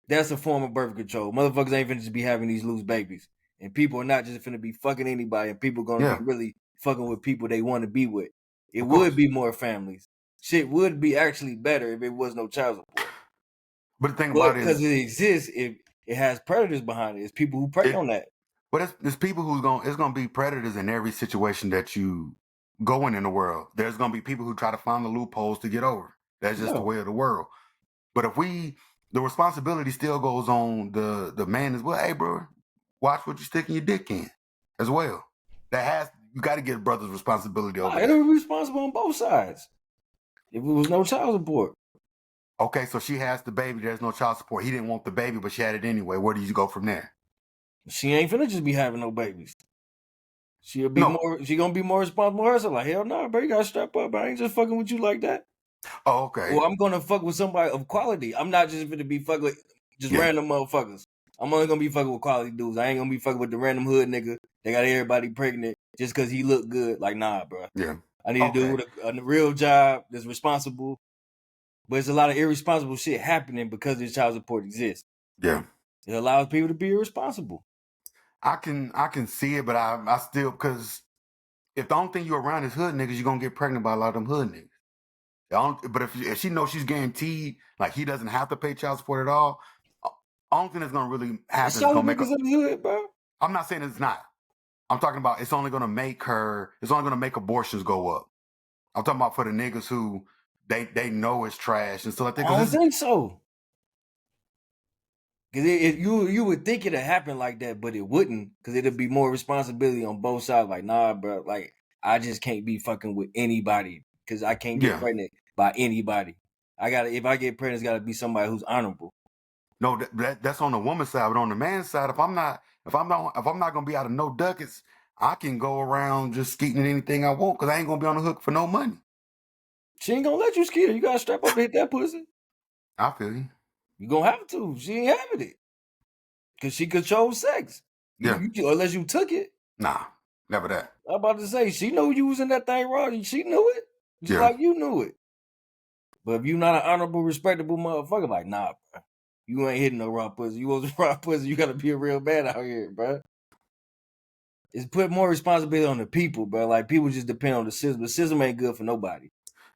that's a form of birth control. Motherfuckers ain't finna just be having these loose babies, and people are not just finna be fucking anybody, and people gonna be really fucking with people they want to be with. It would be more families. Shit would be actually better if it was no child support. But the thing about it is, because it exists, it has predators behind it. It's people who prey on that. But it's people it's gonna be predators in every situation that you go in the world. There's gonna be people who try to find the loopholes to get over. That's just the way of the world. But if the responsibility still goes on the man as well. Hey, bro, watch what you sticking your dick in as well. you got to get a brother's responsibility over It that. was responsible on both sides. If it was no child support. Okay, so she has the baby. There's no child support. He didn't want the baby, but she had it anyway. Where do you go from there? She ain't finna just be having no babies. She gonna be more responsible herself. Like, hell no, bro, you gotta strap up. I ain't just fucking with you like that. Oh, okay. Well, I'm gonna fuck with somebody of quality. I'm not just gonna be fucking with just random motherfuckers. I'm only gonna be fucking with quality dudes. I ain't gonna be fucking with the random hood nigga that got everybody pregnant just cause he look good. Like, nah, bro. Yeah. I need to do with a real job that's responsible. But it's a lot of irresponsible shit happening because this child support exists. Yeah. It allows people to be irresponsible. I can see it, but I still, because if the only thing you around is hood niggas, you're gonna get pregnant by a lot of them hood niggas. But if she knows she's guaranteed, like he doesn't have to pay child support at all, only thing that's gonna really happen is gonna make her. In the hood, bro. I'm not saying it's not. I'm talking about it's only gonna make abortions go up. I'm talking about for the niggas who they know it's trash and stuff like that. I don't think so. Cause you would think it'd happen like that, but it wouldn't. Cause it'd be more responsibility on both sides. Like, nah, bro. Like, I just can't be fucking with anybody. Cause I can't get pregnant by anybody. If I get pregnant, it's gotta be somebody who's honorable. No, that's on the woman's side, but on the man's side, if I'm not gonna be out of no ducats, I can go around just skeeting anything I want because I ain't gonna be on the hook for no money. She ain't gonna let you skeet her. You gotta strap up to hit that pussy. I feel you. You gonna have to. She ain't having it. Cause she controls sex. Unless you took it. Nah, never that. I'm about to say, she knew you was in that thing wrong. She knew it. Just like you knew it. But if you not an honorable, respectable motherfucker, like, nah, bro. You ain't hitting no raw pussy. You wasn't raw pussy. You gotta be a real man out here, bro. It's put more responsibility on the people, bro. Like, people just depend on the system. The system ain't good for nobody.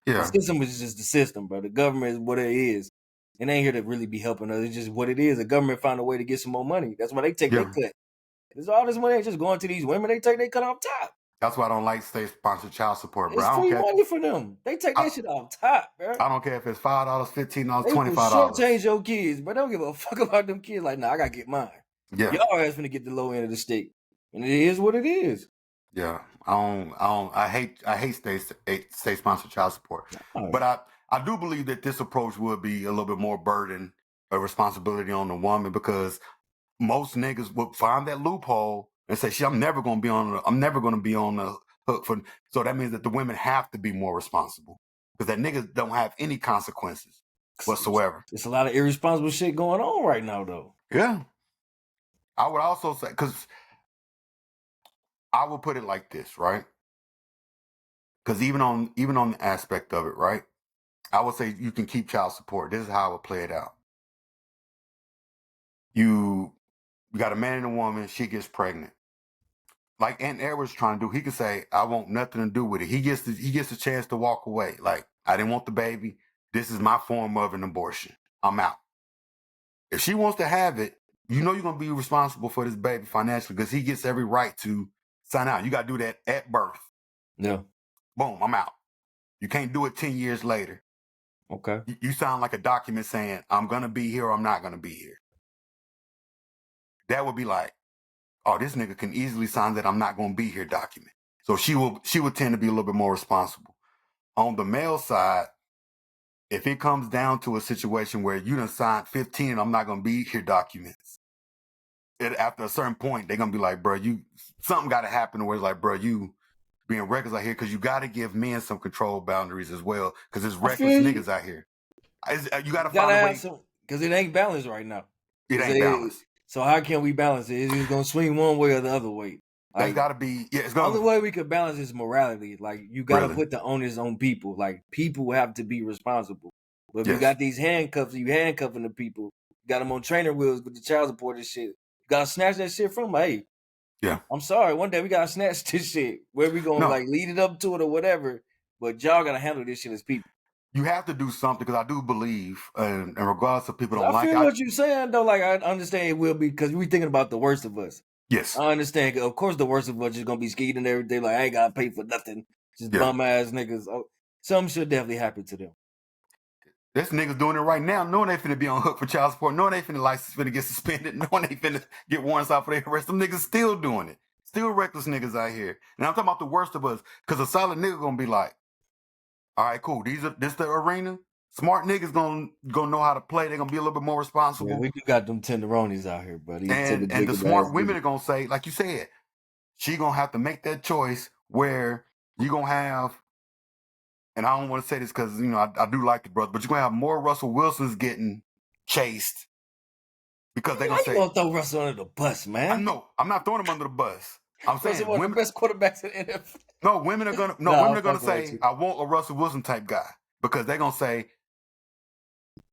Yeah. The system is just the system, bro. The government is what it is. It ain't here to really be helping us. It's just what it is. The government found a way to get some more money. That's why they take their cut. There's all this money ain't just going to these women. They take their cut off top. That's why I don't like state-sponsored child support, bro. It's free money for them. They take that shit off top, bro. I don't care if it's $5, $15, $25. They shortchange your kids, but they don't give a fuck about them kids. Like, nah, I gotta get mine. Yeah. Y'all ass finna get the low end of the stick. And it is what it is. Yeah. I hate state-sponsored child support. But I do believe that this approach would be a little bit more burden of responsibility on the woman, because most niggas would find that loophole and say, "Shit, I'm never gonna be on the hook for." So that means that the women have to be more responsible because that niggas don't have any consequences whatsoever. It's a lot of irresponsible shit going on right now, though. Yeah, I would also say, because I would put it like this, right? Because even on the aspect of it, right? I would say you can keep child support. This is how I would play it out. You got a man and a woman. She gets pregnant. Like Aunt Edward's trying to do, he can say, "I want nothing to do with it." He gets a chance to walk away. Like, I didn't want the baby. This is my form of an abortion. I'm out. If she wants to have it, you know you're gonna be responsible for this baby financially because he gets every right to sign out. You gotta do that at birth. Yeah. Boom, I'm out. You can't do it 10 years later. Okay. You sound like a document saying, "I'm gonna be here or I'm not gonna be here." That would be like, oh, this nigga can easily sign that "I'm not going to be here" document. So she would tend to be a little bit more responsible. On the male side, if it comes down to a situation where you done signed 15 "I'm not going to be here" documents, after a certain point, they're going to be like, bro, something got to happen where it's like, bro, you being reckless out here, because you got to give men some control boundaries as well, because there's reckless niggas out here. You got to find a way. Because it ain't balanced right now. It ain't balanced. So how can we balance it? It's just gonna swing one way or the other way. Like, it's gotta be. Yeah, the only way we could balance is morality. Like, you gotta put the onus on people. Like, people have to be responsible. But if you got these handcuffs, you handcuffing the people. You got them on trainer wheels with the child support and shit. You gotta snatch that shit from them. Hey, yeah, I'm sorry. One day we gotta snatch this shit. Where we gonna lead it up to it or whatever. But y'all gotta handle this shit as people. You have to do something, because I do believe, and regardless of people don't like it. I feel what you're saying, though. Like, I understand it will be, because we're thinking about the worst of us. Yes. I understand. Of course, the worst of us is going to be skeeting and everything. Like, I ain't got to pay for nothing. Just bum-ass niggas. Oh, something should definitely happen to them. There's niggas doing it right now, knowing they finna be on hook for child support, knowing they finna license finna get suspended, knowing they finna get warrants out for their arrest. Them niggas still doing it. Still reckless niggas out here. And I'm talking about the worst of us. Because a solid nigga gonna be like, all right, cool. This the arena. Smart niggas gonna know how to play. They're gonna be a little bit more Yeah, responsible. we do got them tenderonis out here, bro. These And the ticker smart ass women niggas. are gonna say, like you said, she gonna have to make that choice where you gonna have, and I don't want to say this because I do like the brother, but you're gonna have more Russell Wilsons getting chased because they're Why gonna you say, gonna throw Russell under the bus, I man? know I'm not throwing him under the bus. I'm Russell saying one of women. the best quarterbacks in the NFL. No, women are gonna Nah, I'm fucking with say, you. I want a Russell Wilson type guy because they're gonna say,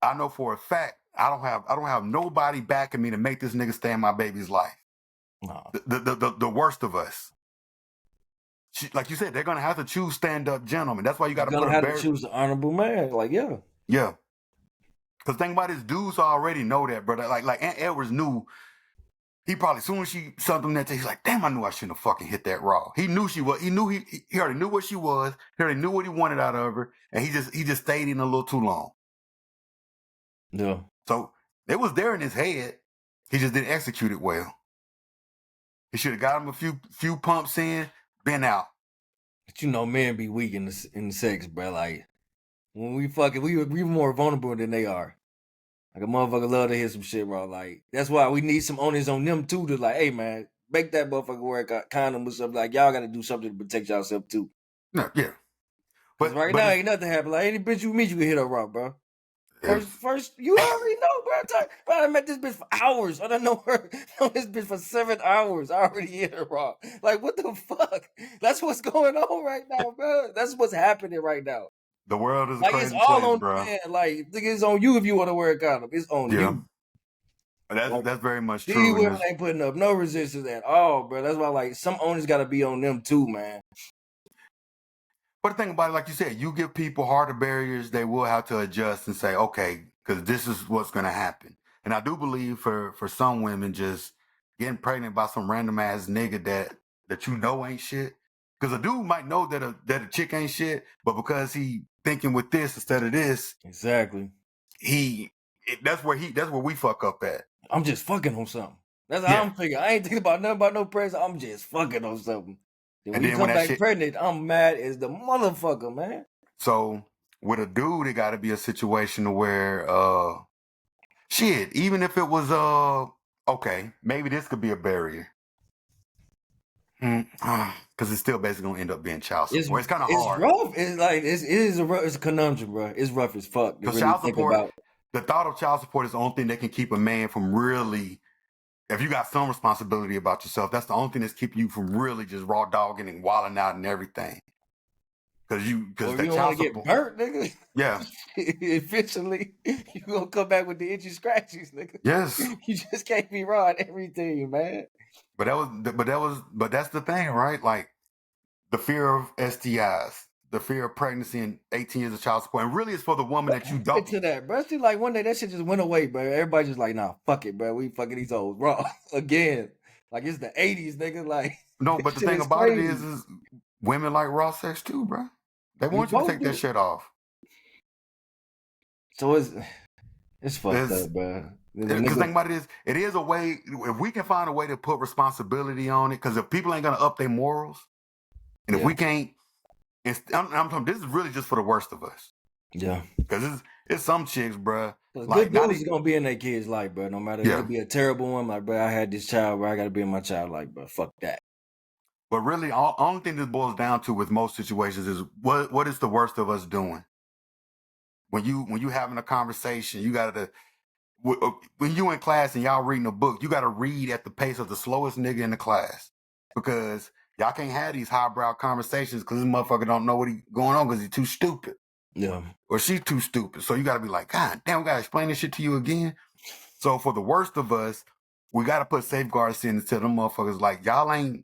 I know for a fact I don't have nobody backing me to make this nigga stay in my baby's life. Nah, The worst of us. Like you said, they're gonna have to choose stand up gentlemen. That's why you got you're to put gonna a have to barrier. choose the honorable man. Like, yeah. Yeah, because think about this, dudes already know that, brother. Like Aunt Edwards knew. He probably, as soon as she something that day, he's like, damn, I knew I shouldn't have fucking hit that raw. He knew she was. He knew he already knew what she was. He already knew what he wanted out of her, and he just stayed in a little too long. Yeah. So it was there in his head. He just didn't execute it well. He should have got him a few pumps in, been out. But you know, men be weak in the sex, bro. Like when we fucking, we more vulnerable than they are. Like a motherfucker love to hear some shit, bro. Like that's why we need some onus on them too. To like, hey man, make that motherfucker wear a condom or something. Like y'all got to do something to protect yourself too. No, yeah, Cause right but now it's, ain't nothing happen. Like any bitch you meet, you can hit her raw, bro. it's First, you already know, bro. I met this bitch for hours. I don't know her. Know this bitch for 7 hours. I already hit her raw. Like what the fuck? That's what's going on right now, bro. That's what's happening right now. the world is a Like it's crazy all place, on bro. the man. Like nigga, it's on you if you want to wear a condom. It's on Yeah, you. Like that's very much these true. women ain't putting up no resistance at all, bro. That's why like some owners got to be on them too, man. But the thing about it, like you said, you give people harder barriers, they will have to adjust and say, okay, because this is what's going to happen. And I do believe for some women, just getting pregnant by some random ass nigga that you know ain't shit. Because a dude might know that a chick ain't shit, but because he thinking with this instead of this, Exactly. that's where we fuck up at. I'm just fucking on something. That's how Yeah. I'm thinking. I ain't thinking about nothing about no present. I'm just fucking on something. Then And when you then when come that back shit, pregnant, I'm mad as the motherfucker, man. so with a dude, it got to be a situation where shit, even if it was okay, maybe this could be a barrier. Because it's still basically gonna end up being child support. It's kind of It's hard. rough. It's like it's a conundrum, bro. It's rough as fuck to Because really child think support, about. the thought of child support is the only thing that can keep a man from really, if you got some responsibility about yourself, that's the only thing that's keeping you from really just raw dogging and wilding out and everything. Because Or you the don't want child to get support, burnt, nigga. yeah, Eventually, you gonna come back with the itchy scratchies, nigga. yes. You just can't be raw at everything, man. But that's the thing, right? Like the fear of STIs, the fear of pregnancy and 18 years of child support. And really it's for the woman that you don't. To that, bro. See, like one day that shit just went away, bro. Everybody just like, nah, fuck it, bro. We fucking these old raw again. Like it's the 80s, nigga. Like No, this but the shit thing is about it crazy. is women like raw sex too, bro. They We want you to both take that do. shit off. So it's fucked There's up, bro. The because nigga, think about it is a way, if we can find a way to put responsibility on it, because if people ain't gonna up their morals, and if yeah, we can't, I'm talking, this is really just for the worst of us. yeah. Because it's some chicks, bruh, Cause like good not dudes is even, gonna be in their kids' life, bro. No matter it yeah. could be a terrible one, like, bro, I had this child, bro. I gotta be in my child life, bro. Fuck that. But really, only thing this boils down to with most situations is what is the worst of us doing? When you having a conversation, you gotta when you in class and y'all reading a book, you gotta read at the pace of the slowest nigga in the class because y'all can't have these highbrow conversations because this motherfucker don't know what he going on because he's too stupid Yeah, or she's too stupid. So you gotta be like, God damn, we gotta explain this shit to you again. So for the worst of us, we gotta put safeguards in to tell them motherfuckers like y'all ain't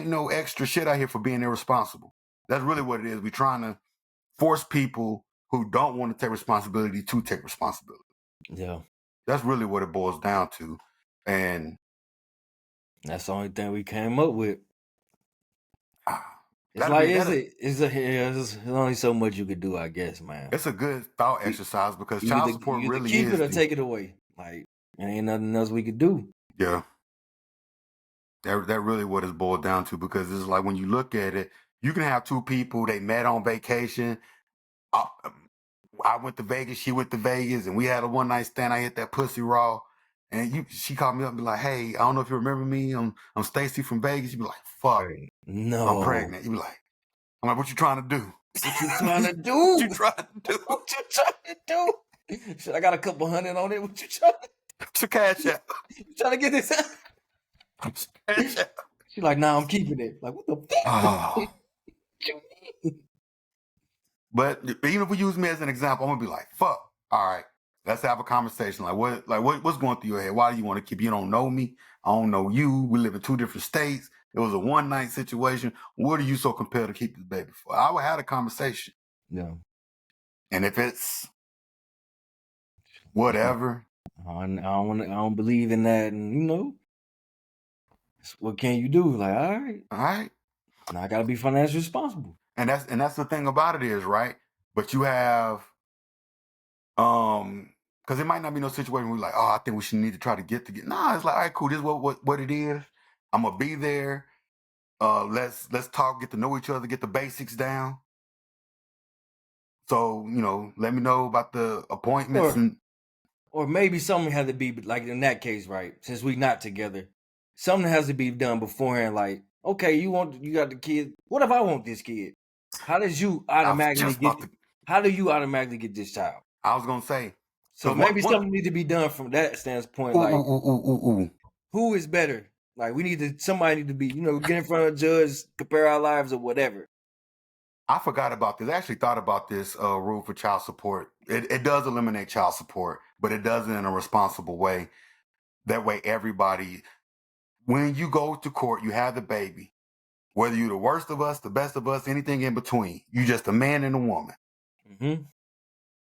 no extra shit out here for being irresponsible. That's really what it is. We're trying to force people who don't want to take responsibility to take responsibility. yeah. That's really what it boils down to. And That's the only thing we came up with. It's that'll like be that. there's only so much you could do, I guess, man. It's a good thought You, exercise because you child either support you either really keep it is or take it away. Like there ain't nothing else we could do. yeah. That really what it's boiled down to, because it's like when you look at it, you can have two people, they met on vacation. I, I went to Vegas, she went to Vegas, and we had a one night stand. I hit that pussy raw. And she called me up and be like, "Hey, I don't know if you remember me. I'm Stacy from Vegas." You be like, "Fuck, Right. I'm No. pregnant." You be like, "I'm like, what you trying to do? What you trying to do? What you trying to do? What you trying to do? Shit, I got a couple hundred on it. What you trying to What's your cash out? You trying to get this out? What's your cash out?" She like, nah, I'm keeping it. Like, what the fuck? Oh. What you mean? But even if we use me as an example, I'm gonna be like, "Fuck, all right, let's have a conversation. What's going through your head? Why do you want to keep? You don't know me. I don't know you. We live in two different states. It was a one night situation. What are you so compelled to keep this baby for?" I would have a conversation, Yeah. and if it's whatever, I don't believe in that, and what can you do? Like, all right, now I gotta be financially responsible. and that's the thing about it is, right. But you have because it might not be no situation where we're like, "Oh, I think we should need to try to get together." Nah, it's like, "All right, cool. This is what it is. I'm gonna be there. Let's talk, get to know each other, get the basics down. So, let me know about the appointments Or and or maybe something had to be like in that case, right? Since we not together, something has to be done beforehand. Like, okay, you got the kid. What if I want this kid? How does you I was automatically just get? about to How do you automatically get this child? I was gonna say, So because maybe one something need to be done from that standpoint. ooh, Like, ooh, ooh, ooh, ooh, ooh. who is better? Like, somebody need to be, get in front of a judge, compare our lives or whatever. I forgot about this. I actually thought about this rule for child support. It does eliminate child support, but it does it in a responsible way. That way everybody, when you go to court, you have the baby. Whether you're the worst of us, the best of us, anything in between, you just a man and a woman. Mm-hmm.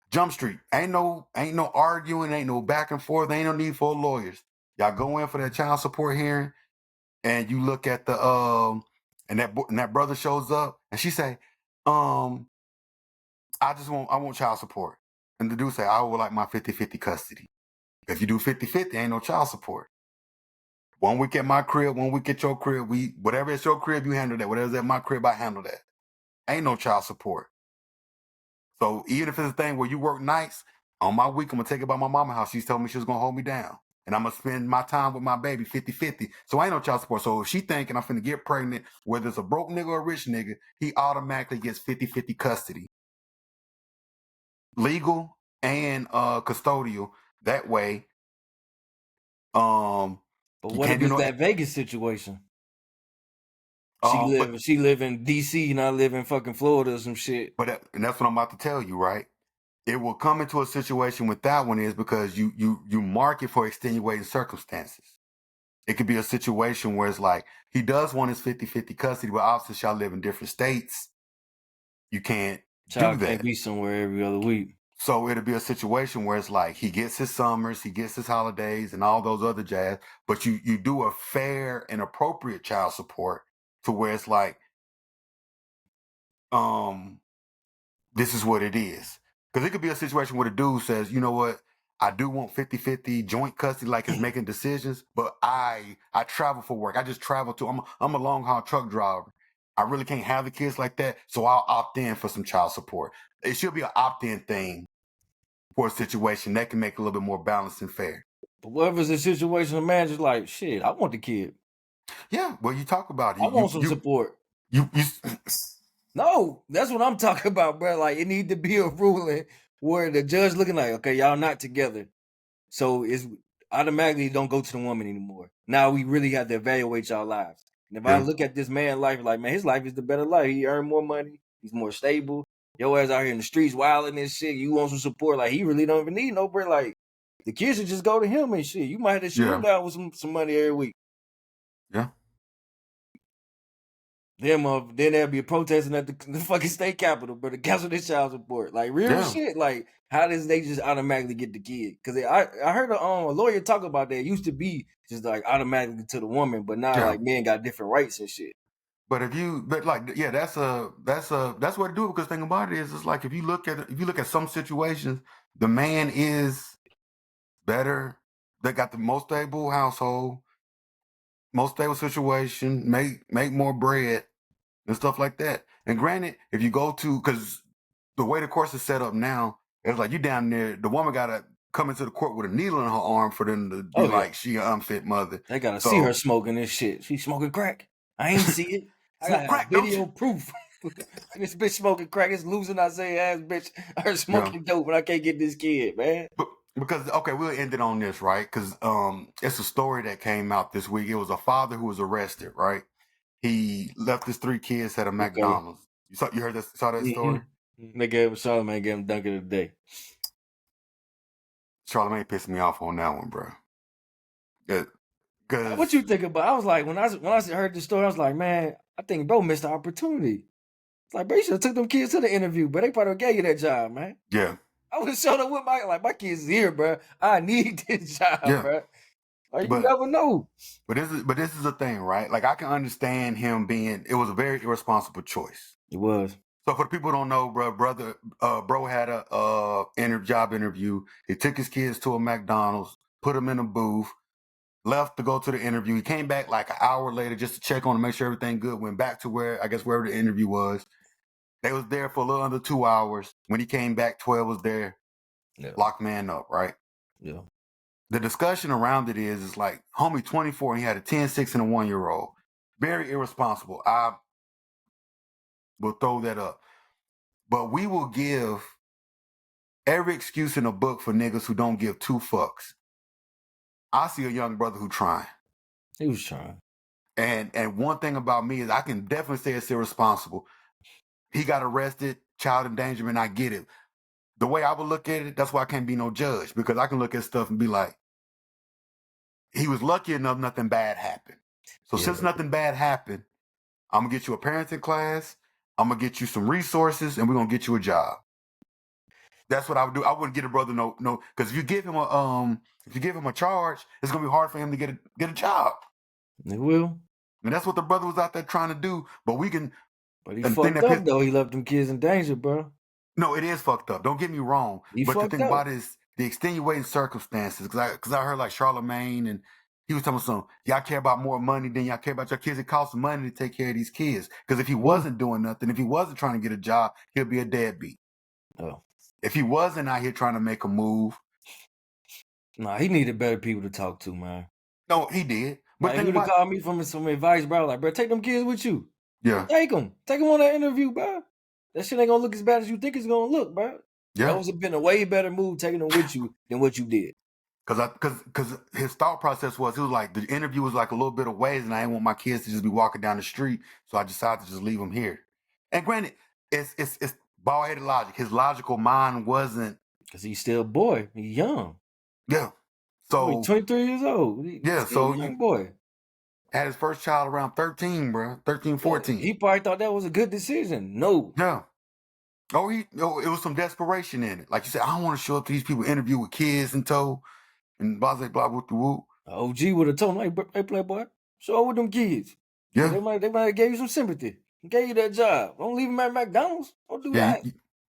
Jump Street. Ain't no arguing, ain't no back and forth, ain't no need for lawyers. Y'all go in for that child support hearing, and you look at the and that brother shows up, and she say, I want child support. And the dude say, I would like my 50-50 custody. If you do 50-50, ain't no child support. 1 week at my crib, 1 week at your crib. Whatever it's your crib, you handle that. Whatever's at my crib, I handle that. Ain't no child support. So even if it's a thing where you work nights, on my week, I'm going to take it by my mama house. She's told me she was going to hold me down. And I'm going to spend my time with my baby 50-50. So ain't no child support. So if she thinking I'm finna get pregnant, whether it's a broke nigga or a rich nigga, he automatically gets 50-50 custody. Legal and custodial. That way, But you what can't if do it's no that Vegas situation? She but live in DC and I live in fucking Florida or some shit. and that's what I'm about to tell you, right? It will come into a situation with that one is because you mark it for extenuating circumstances. It could be a situation where it's like he does want his 50-50 custody, but obviously y'all live in different states. You can't do Child can't that. be somewhere every other week. So it'll be a situation where it's like he gets his summers, he gets his holidays, and all those other jazz. But you do a fair and appropriate child support to where it's like, this is what it is. Because it could be a situation where the dude says, you know what, I do want 50-50 joint custody, like it's making decisions, but I travel for work. I just travel to, I'm a long haul truck driver. I really can't have the kids like that, so I'll opt in for some child support. It should be an opt-in thing for a situation that can make it a little bit more balanced and fair. But what if it's a situation a man just like, shit, I want the kid. Yeah, well, you talk about it. I want some support. You No, that's what I'm talking about, bro. Like, it need to be a ruling where the judge looking like, okay, y'all not together. So it's automatically don't go to the woman anymore. Now we really have to evaluate y'all lives. And if I yeah, look at this man's life, like, man, his life is the better life. He earned more money. He's more stable. Your ass out here in the streets wilding and shit. You want some support. Like, he really don't even need no bread. Like, the kids should just go to him and shit. You might have to shoot him yeah, down with some money every week. yeah, Then they'll be protesting at the fucking state capitol, but to cancel this child support. Like, real yeah, shit. Like, how does they just automatically get the kid? Because I heard a lawyer talk about that. It used to be just like automatically to the woman, but now yeah. like men got different rights and shit. But like, yeah, that's what to do. Because thing about it is, it's like if you look at some situations, the man is better. They got the most stable household. most stable situation, make more bread and stuff like that. And granted, if you go to, because the way the course is set up now, it's like you down there, the woman gotta come into the court with a needle in her arm for them to be Oh yeah, like she an unfit mother. they gotta see her So smoking this shit. She smoking crack. I ain't see it. I smoke got crack, don't video you? proof. This bitch smoking crack. It's losing Isaiah ass bitch. Her Yeah. smoking dope, but I can't get this kid, man. But because okay, we'll end it on this, right? Because it's a story that came out this week. It was a father who was arrested, right? He left his 3 kids at a Okay. McDonald's. You heard that? Saw that story? They gave him Charlamagne, gave him dunk of the day. Charlamagne pissed me off on that one, bro. Because What you think about? I was like, when I heard the story, I was like, man, I think bro missed the opportunity. It's like, bro, you should have took them kids to the interview, but they probably gave you that job, man. yeah, I would have showed up with my kids is here, bro. I need this job, yeah. bro. Like, you But never know. but this is the thing, right? Like I can understand him being. It was a very irresponsible choice. It was. So for the people who don't know, bro had a job interview. He took his kids to a McDonald's, put them in a booth, left to go to the interview. He came back like an hour later just to check on to make sure everything good. Went back to wherever the interview was. They was there for a little under 2 hours. When he came back, 12 was there. Yeah. Locked man up, right? Yeah. The discussion around it is like, homie 24 and he had a 10, 6, and a 1-year-old. Very irresponsible. I will throw that up. But we will give every excuse in the book for niggas who don't give 2 fucks. I see a young brother who trying. He was trying. And one thing about me is I can definitely say it's irresponsible. He got arrested, child endangerment, I get it. The way I would look at it, that's why I can't be no judge, because I can look at stuff and be like, he was lucky enough nothing bad happened. So Yeah. since nothing bad happened, I'm gonna get you a parenting class, I'm gonna get you some resources, and we're gonna get you a job. That's what I would do. I wouldn't get a brother no, because if you give him a charge, it's gonna be hard for him to get a job. It will. And that's what the brother was out there trying to do. But we can. But he And the thing fucked that up though. He left them kids in danger, bro. No, it is fucked up. Don't get me wrong. He But the fucked thing up. about it is the extenuating circumstances. Because I heard like Charlamagne and he was telling me something. Y'all care about more money than y'all care about your kids. It costs money to take care of these kids. Because if he wasn't doing nothing, if he wasn't trying to get a job, he'll be a deadbeat. Oh. If he wasn't out here trying to make a move. Nah, he needed better people to talk to, man. No, he did. But Like, think he would have about called me from some advice, bro. Like, bro, take them kids with you. Yeah. Take them on that interview, bro. That shit ain't gonna look as bad as you think it's gonna look, bro. Yeah. That would have been a way better move taking them with you than what you did. Because his thought process was, he was like, the interview was like a little bit of ways, and I didn't want my kids to just be walking down the street, so I decided to just leave them here. And granted, it's bald-headed logic. His logical mind wasn't. Because he's still a boy. He's young. Yeah. So he's 23 years old. Yeah. So a young boy. Had his first child around 13, bro. 13, 14. He probably thought that was a good decision. No. Yeah. It was some desperation in it. Like you said, I don't want to show up to these people interview with kids in tow and blah, blah, blah, whoop, whoop. OG would have told him, hey, playboy, show up with them kids. Yeah. They might have gave you some sympathy. Gave you that job. Don't leave him at McDonald's. Don't do that.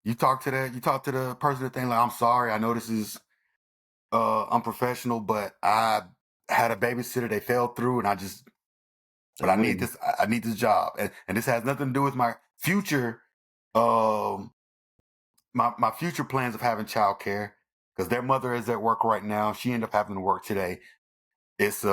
You talk to the person that thing like, I'm sorry, I know this is unprofessional, but I had a babysitter, they fell through, and I need this job. And this has nothing to do with my future my future plans of having childcare, because their mother is at work right now. She ended up having to work today. It's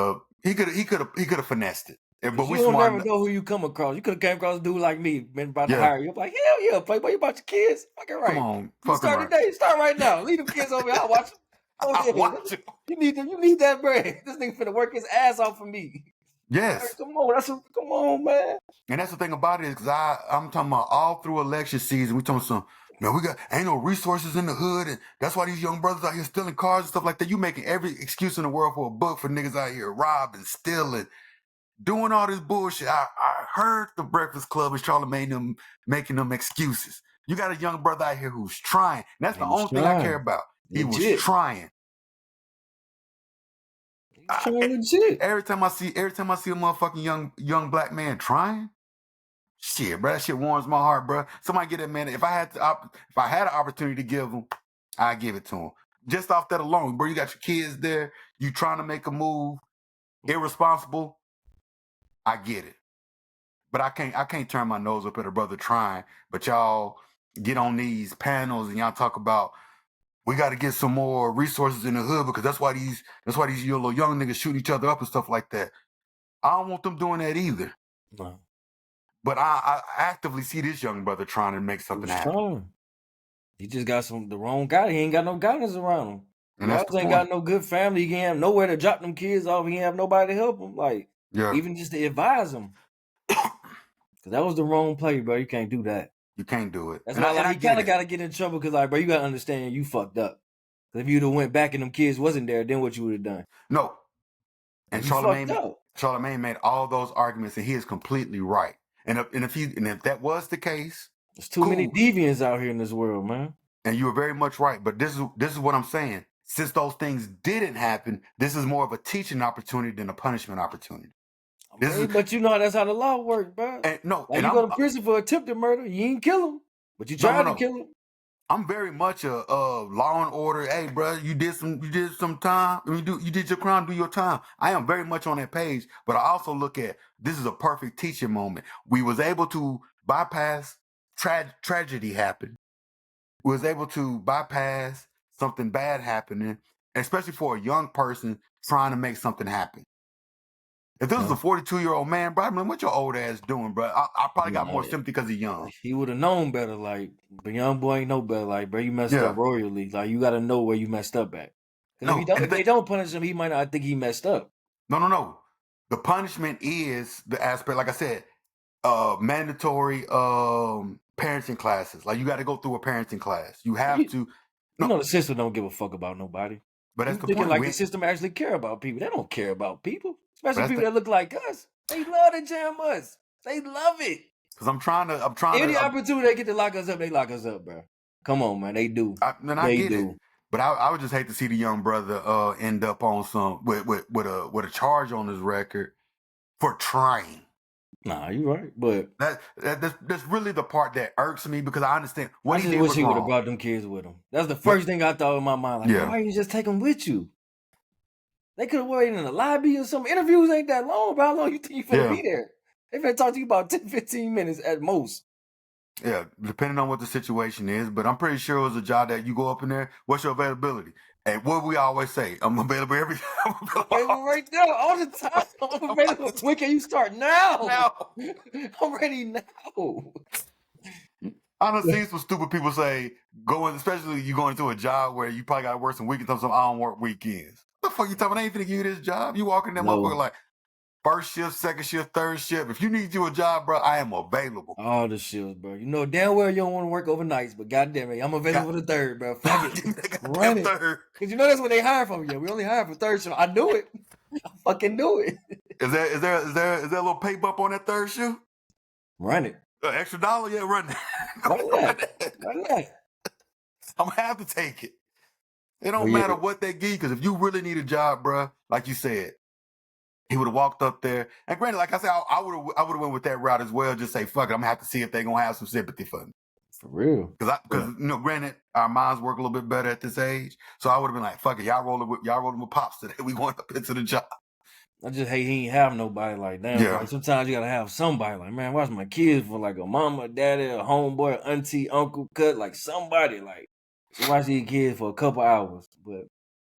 he could have finessed it. But you don't never know who you come across. You could have came across a dude like me, been about to hire you. I'm like, hell yeah, playboy, you about your kids? Fucking right. Come on, you start today. Start right now. Leave them kids over here. I'll watch them. I'll watch them. You need that bread. This nigga finna work his ass off for me. Yes. Come on, man. And that's the thing about it, is because I'm talking about all through election season, we talking some, man, ain't no resources in the hood, and that's why these young brothers out here stealing cars and stuff like that. You making every excuse in the world for a book for niggas out here robbing, stealing, doing all this bullshit. I heard the Breakfast Club and Charlamagne making them excuses. You got a young brother out here who's trying. And that's the only thing I care about. He was trying. Legit. Every time I see a motherfucking young black man trying, shit, bro, that shit warms my heart, bro. Somebody get that man. If I had an opportunity to give him, I'd give it to him. Just off that alone, bro. You got your kids there. You trying to make a move. Irresponsible. I get it. But I can't turn my nose up at a brother trying. But y'all get on these panels and y'all talk about we got to get some more resources in the hood because that's why these little young niggas shoot each other up and stuff like that. I don't want them doing that either. No. But I actively see this young brother trying to make something happen. Trying. He just got the wrong guy. He ain't got no guidance around him. And that's the ain't point. got no good family. He ain't have nowhere to drop them kids off. He ain't have nobody to help him. Like, even just to advise him. Because that was the wrong play, bro. You can't do that. You can't do it. That's why he kind of got to get in trouble because, like, bro, you got to understand you fucked up. If you'd have went back and them kids wasn't there, then what you would have done? No. And Charlemagne made all those arguments, and he is completely right. And if that was the case, there's too many deviants out here in this world, man. And you were very much right. But this is what I'm saying. Since those things didn't happen, this is more of a teaching opportunity than a punishment opportunity. But you know that's how the law works, bro. You go to prison for attempted murder, you ain't kill him, but you tried to kill him. I'm very much a law and order. Hey, bro, you did some time. You did your crime, do your time. I am very much on that page, but I also look at this is a perfect teaching moment. We was able to bypass tragedy happen. We was able to bypass something bad happening, especially for a young person trying to make something happen. If this was a 42-year-old man, bro, I mean, what your old ass doing, bro? I probably got more sympathy because he's young. He would have known better. Like, the young boy ain't know better. Like, bro, you messed up royally. Like, you got to know where you messed up at. If they don't punish him, he might not think he messed up. No. The punishment is the aspect, like I said, mandatory parenting classes. Like, you got to go through a parenting class. You have to. You know the system don't give a fuck about nobody. But that's the point. Like the system actually care about people. They don't care about people. Especially people that look like us. They love to jam us. They love it. Because I'm trying to. Any opportunity they get to lock us up, they lock us up, bro. Come on, man. They do. I get it. But I would just hate to see the young brother end up on some with a charge on his record for trying. Nah, you're right. But that's really the part that irks me because I understand what he did. Wish he would have brought them kids with him. That's the first thing I thought in my mind. Like, why you just take them with you? They could have waited in the lobby or some interviews ain't that long, bro. How long you think you finna be there? They finna talk to you about 10, 15 minutes at most. Yeah, depending on what the situation is. But I'm pretty sure it was a job that you go up in there. What's your availability? And what we always say, I'm available every time. I'm available right now, all the time. I'm available. When can you start? Now. I'm ready now. I done seen some stupid people say, especially you going into a job where you probably got to work some weekends. I don't work weekends. What the fuck you talking about? I ain't finna give you this job. You walking that motherfucker like first shift, second shift, third shift. If you need you a job, bro, I am available. All the shifts, bro. You know damn well you don't want to work overnights, but goddamn it, I'm available for the third, bro. Fuck it. Run it. Because you know that's what they hire from you. We only hire for third shift. I knew it. I fucking knew it. Is there a little pay bump on that third shift? Run it. Extra $1? Yeah, run that. Run that. I'm gonna have to take it. It don't matter what they give you, because if you really need a job, bro, like you said, he would have walked up there. And granted, like I said, I would have went with that route as well. Just say, fuck it, I'm gonna have to see if they're gonna have some sympathy for me. For real. Because granted, our minds work a little bit better at this age. So I would have been like, fuck it, y'all rolling with pops today. We going up into the job. I just hate he ain't have nobody like that. Like, sometimes you gotta have somebody like, man, watch my kids for like a mama, daddy, a homeboy, auntie, uncle, cut, like somebody like watch these kids for a couple hours. But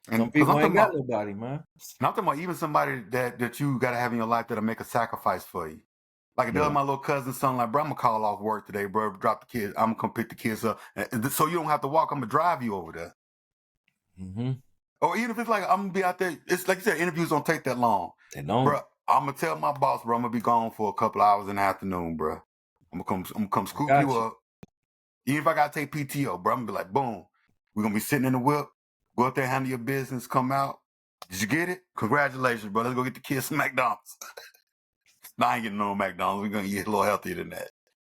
some people ain't got nobody, man. And I'm talking about even somebody that you gotta have in your life that'll make a sacrifice for you. Like if my little cousin's son, like, bro, I'm gonna call off work today, bro. Drop the kids. I'm gonna come pick the kids up, so you don't have to walk. I'm gonna drive you over there. Mm-hmm. Or even if it's like I'm gonna be out there, it's like you said, interviews don't take that long. They don't. Bro, I'm gonna tell my boss, bro, I'm gonna be gone for a couple hours in the afternoon, bro. I'm gonna come scoop you up. Even if I gotta take PTO, bro, I'm gonna be like, boom. We're gonna be sitting in the whip. Go out there, handle your business, come out. Did you get it? Congratulations, bro. Let's go get the kids some McDonald's. No, I ain't getting no McDonald's. We're gonna eat a little healthier than that.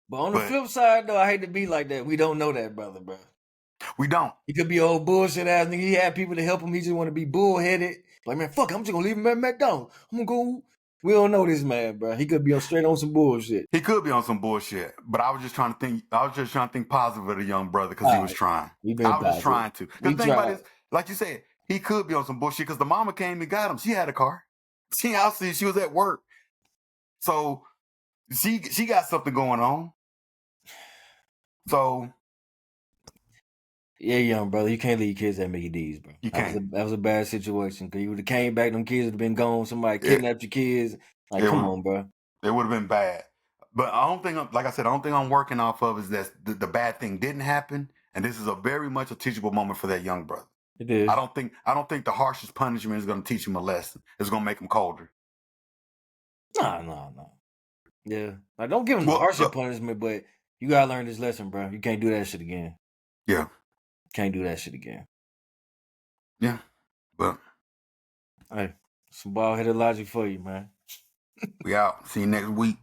But on the flip side, though, I hate to be like that. We don't know that, brother, bro. We don't. He could be old bullshit ass nigga. He had people to help him. He just want to be bullheaded. Like, man, fuck, I'm just gonna leave him at McDonald's. I'm gonna go. We don't know this man, bro. He could be straight on some bullshit. He could be on some bullshit. But I was just trying to think positive of the young brother because he was trying. I was just trying to. Because the thing about it is, like you said, he could be on some bullshit because the mama came and got him. She had a car. She was at work. So she got something going on. So Yeah, young brother, you can't leave kids at Mickey D's, bro. you That was can't. that was a bad situation. Cause you would have came back, them kids would have been gone. Somebody kidnapped your kids. Like, It come would on, bro. it would have been bad. But I don't think, like I said, I don't think I'm working off of is that the bad thing didn't happen, and this is a very much a teachable moment for that young brother. It is. I don't think the harshest punishment is going to teach him a lesson. It's going to make him colder. Nah. Yeah. Like, don't give him the Well, harsher punishment, but you gotta learn this lesson, bro. You can't do that shit again. yeah, Can't do that shit again. yeah. But Hey, some bald headed logic for you, man. we out. See you next week.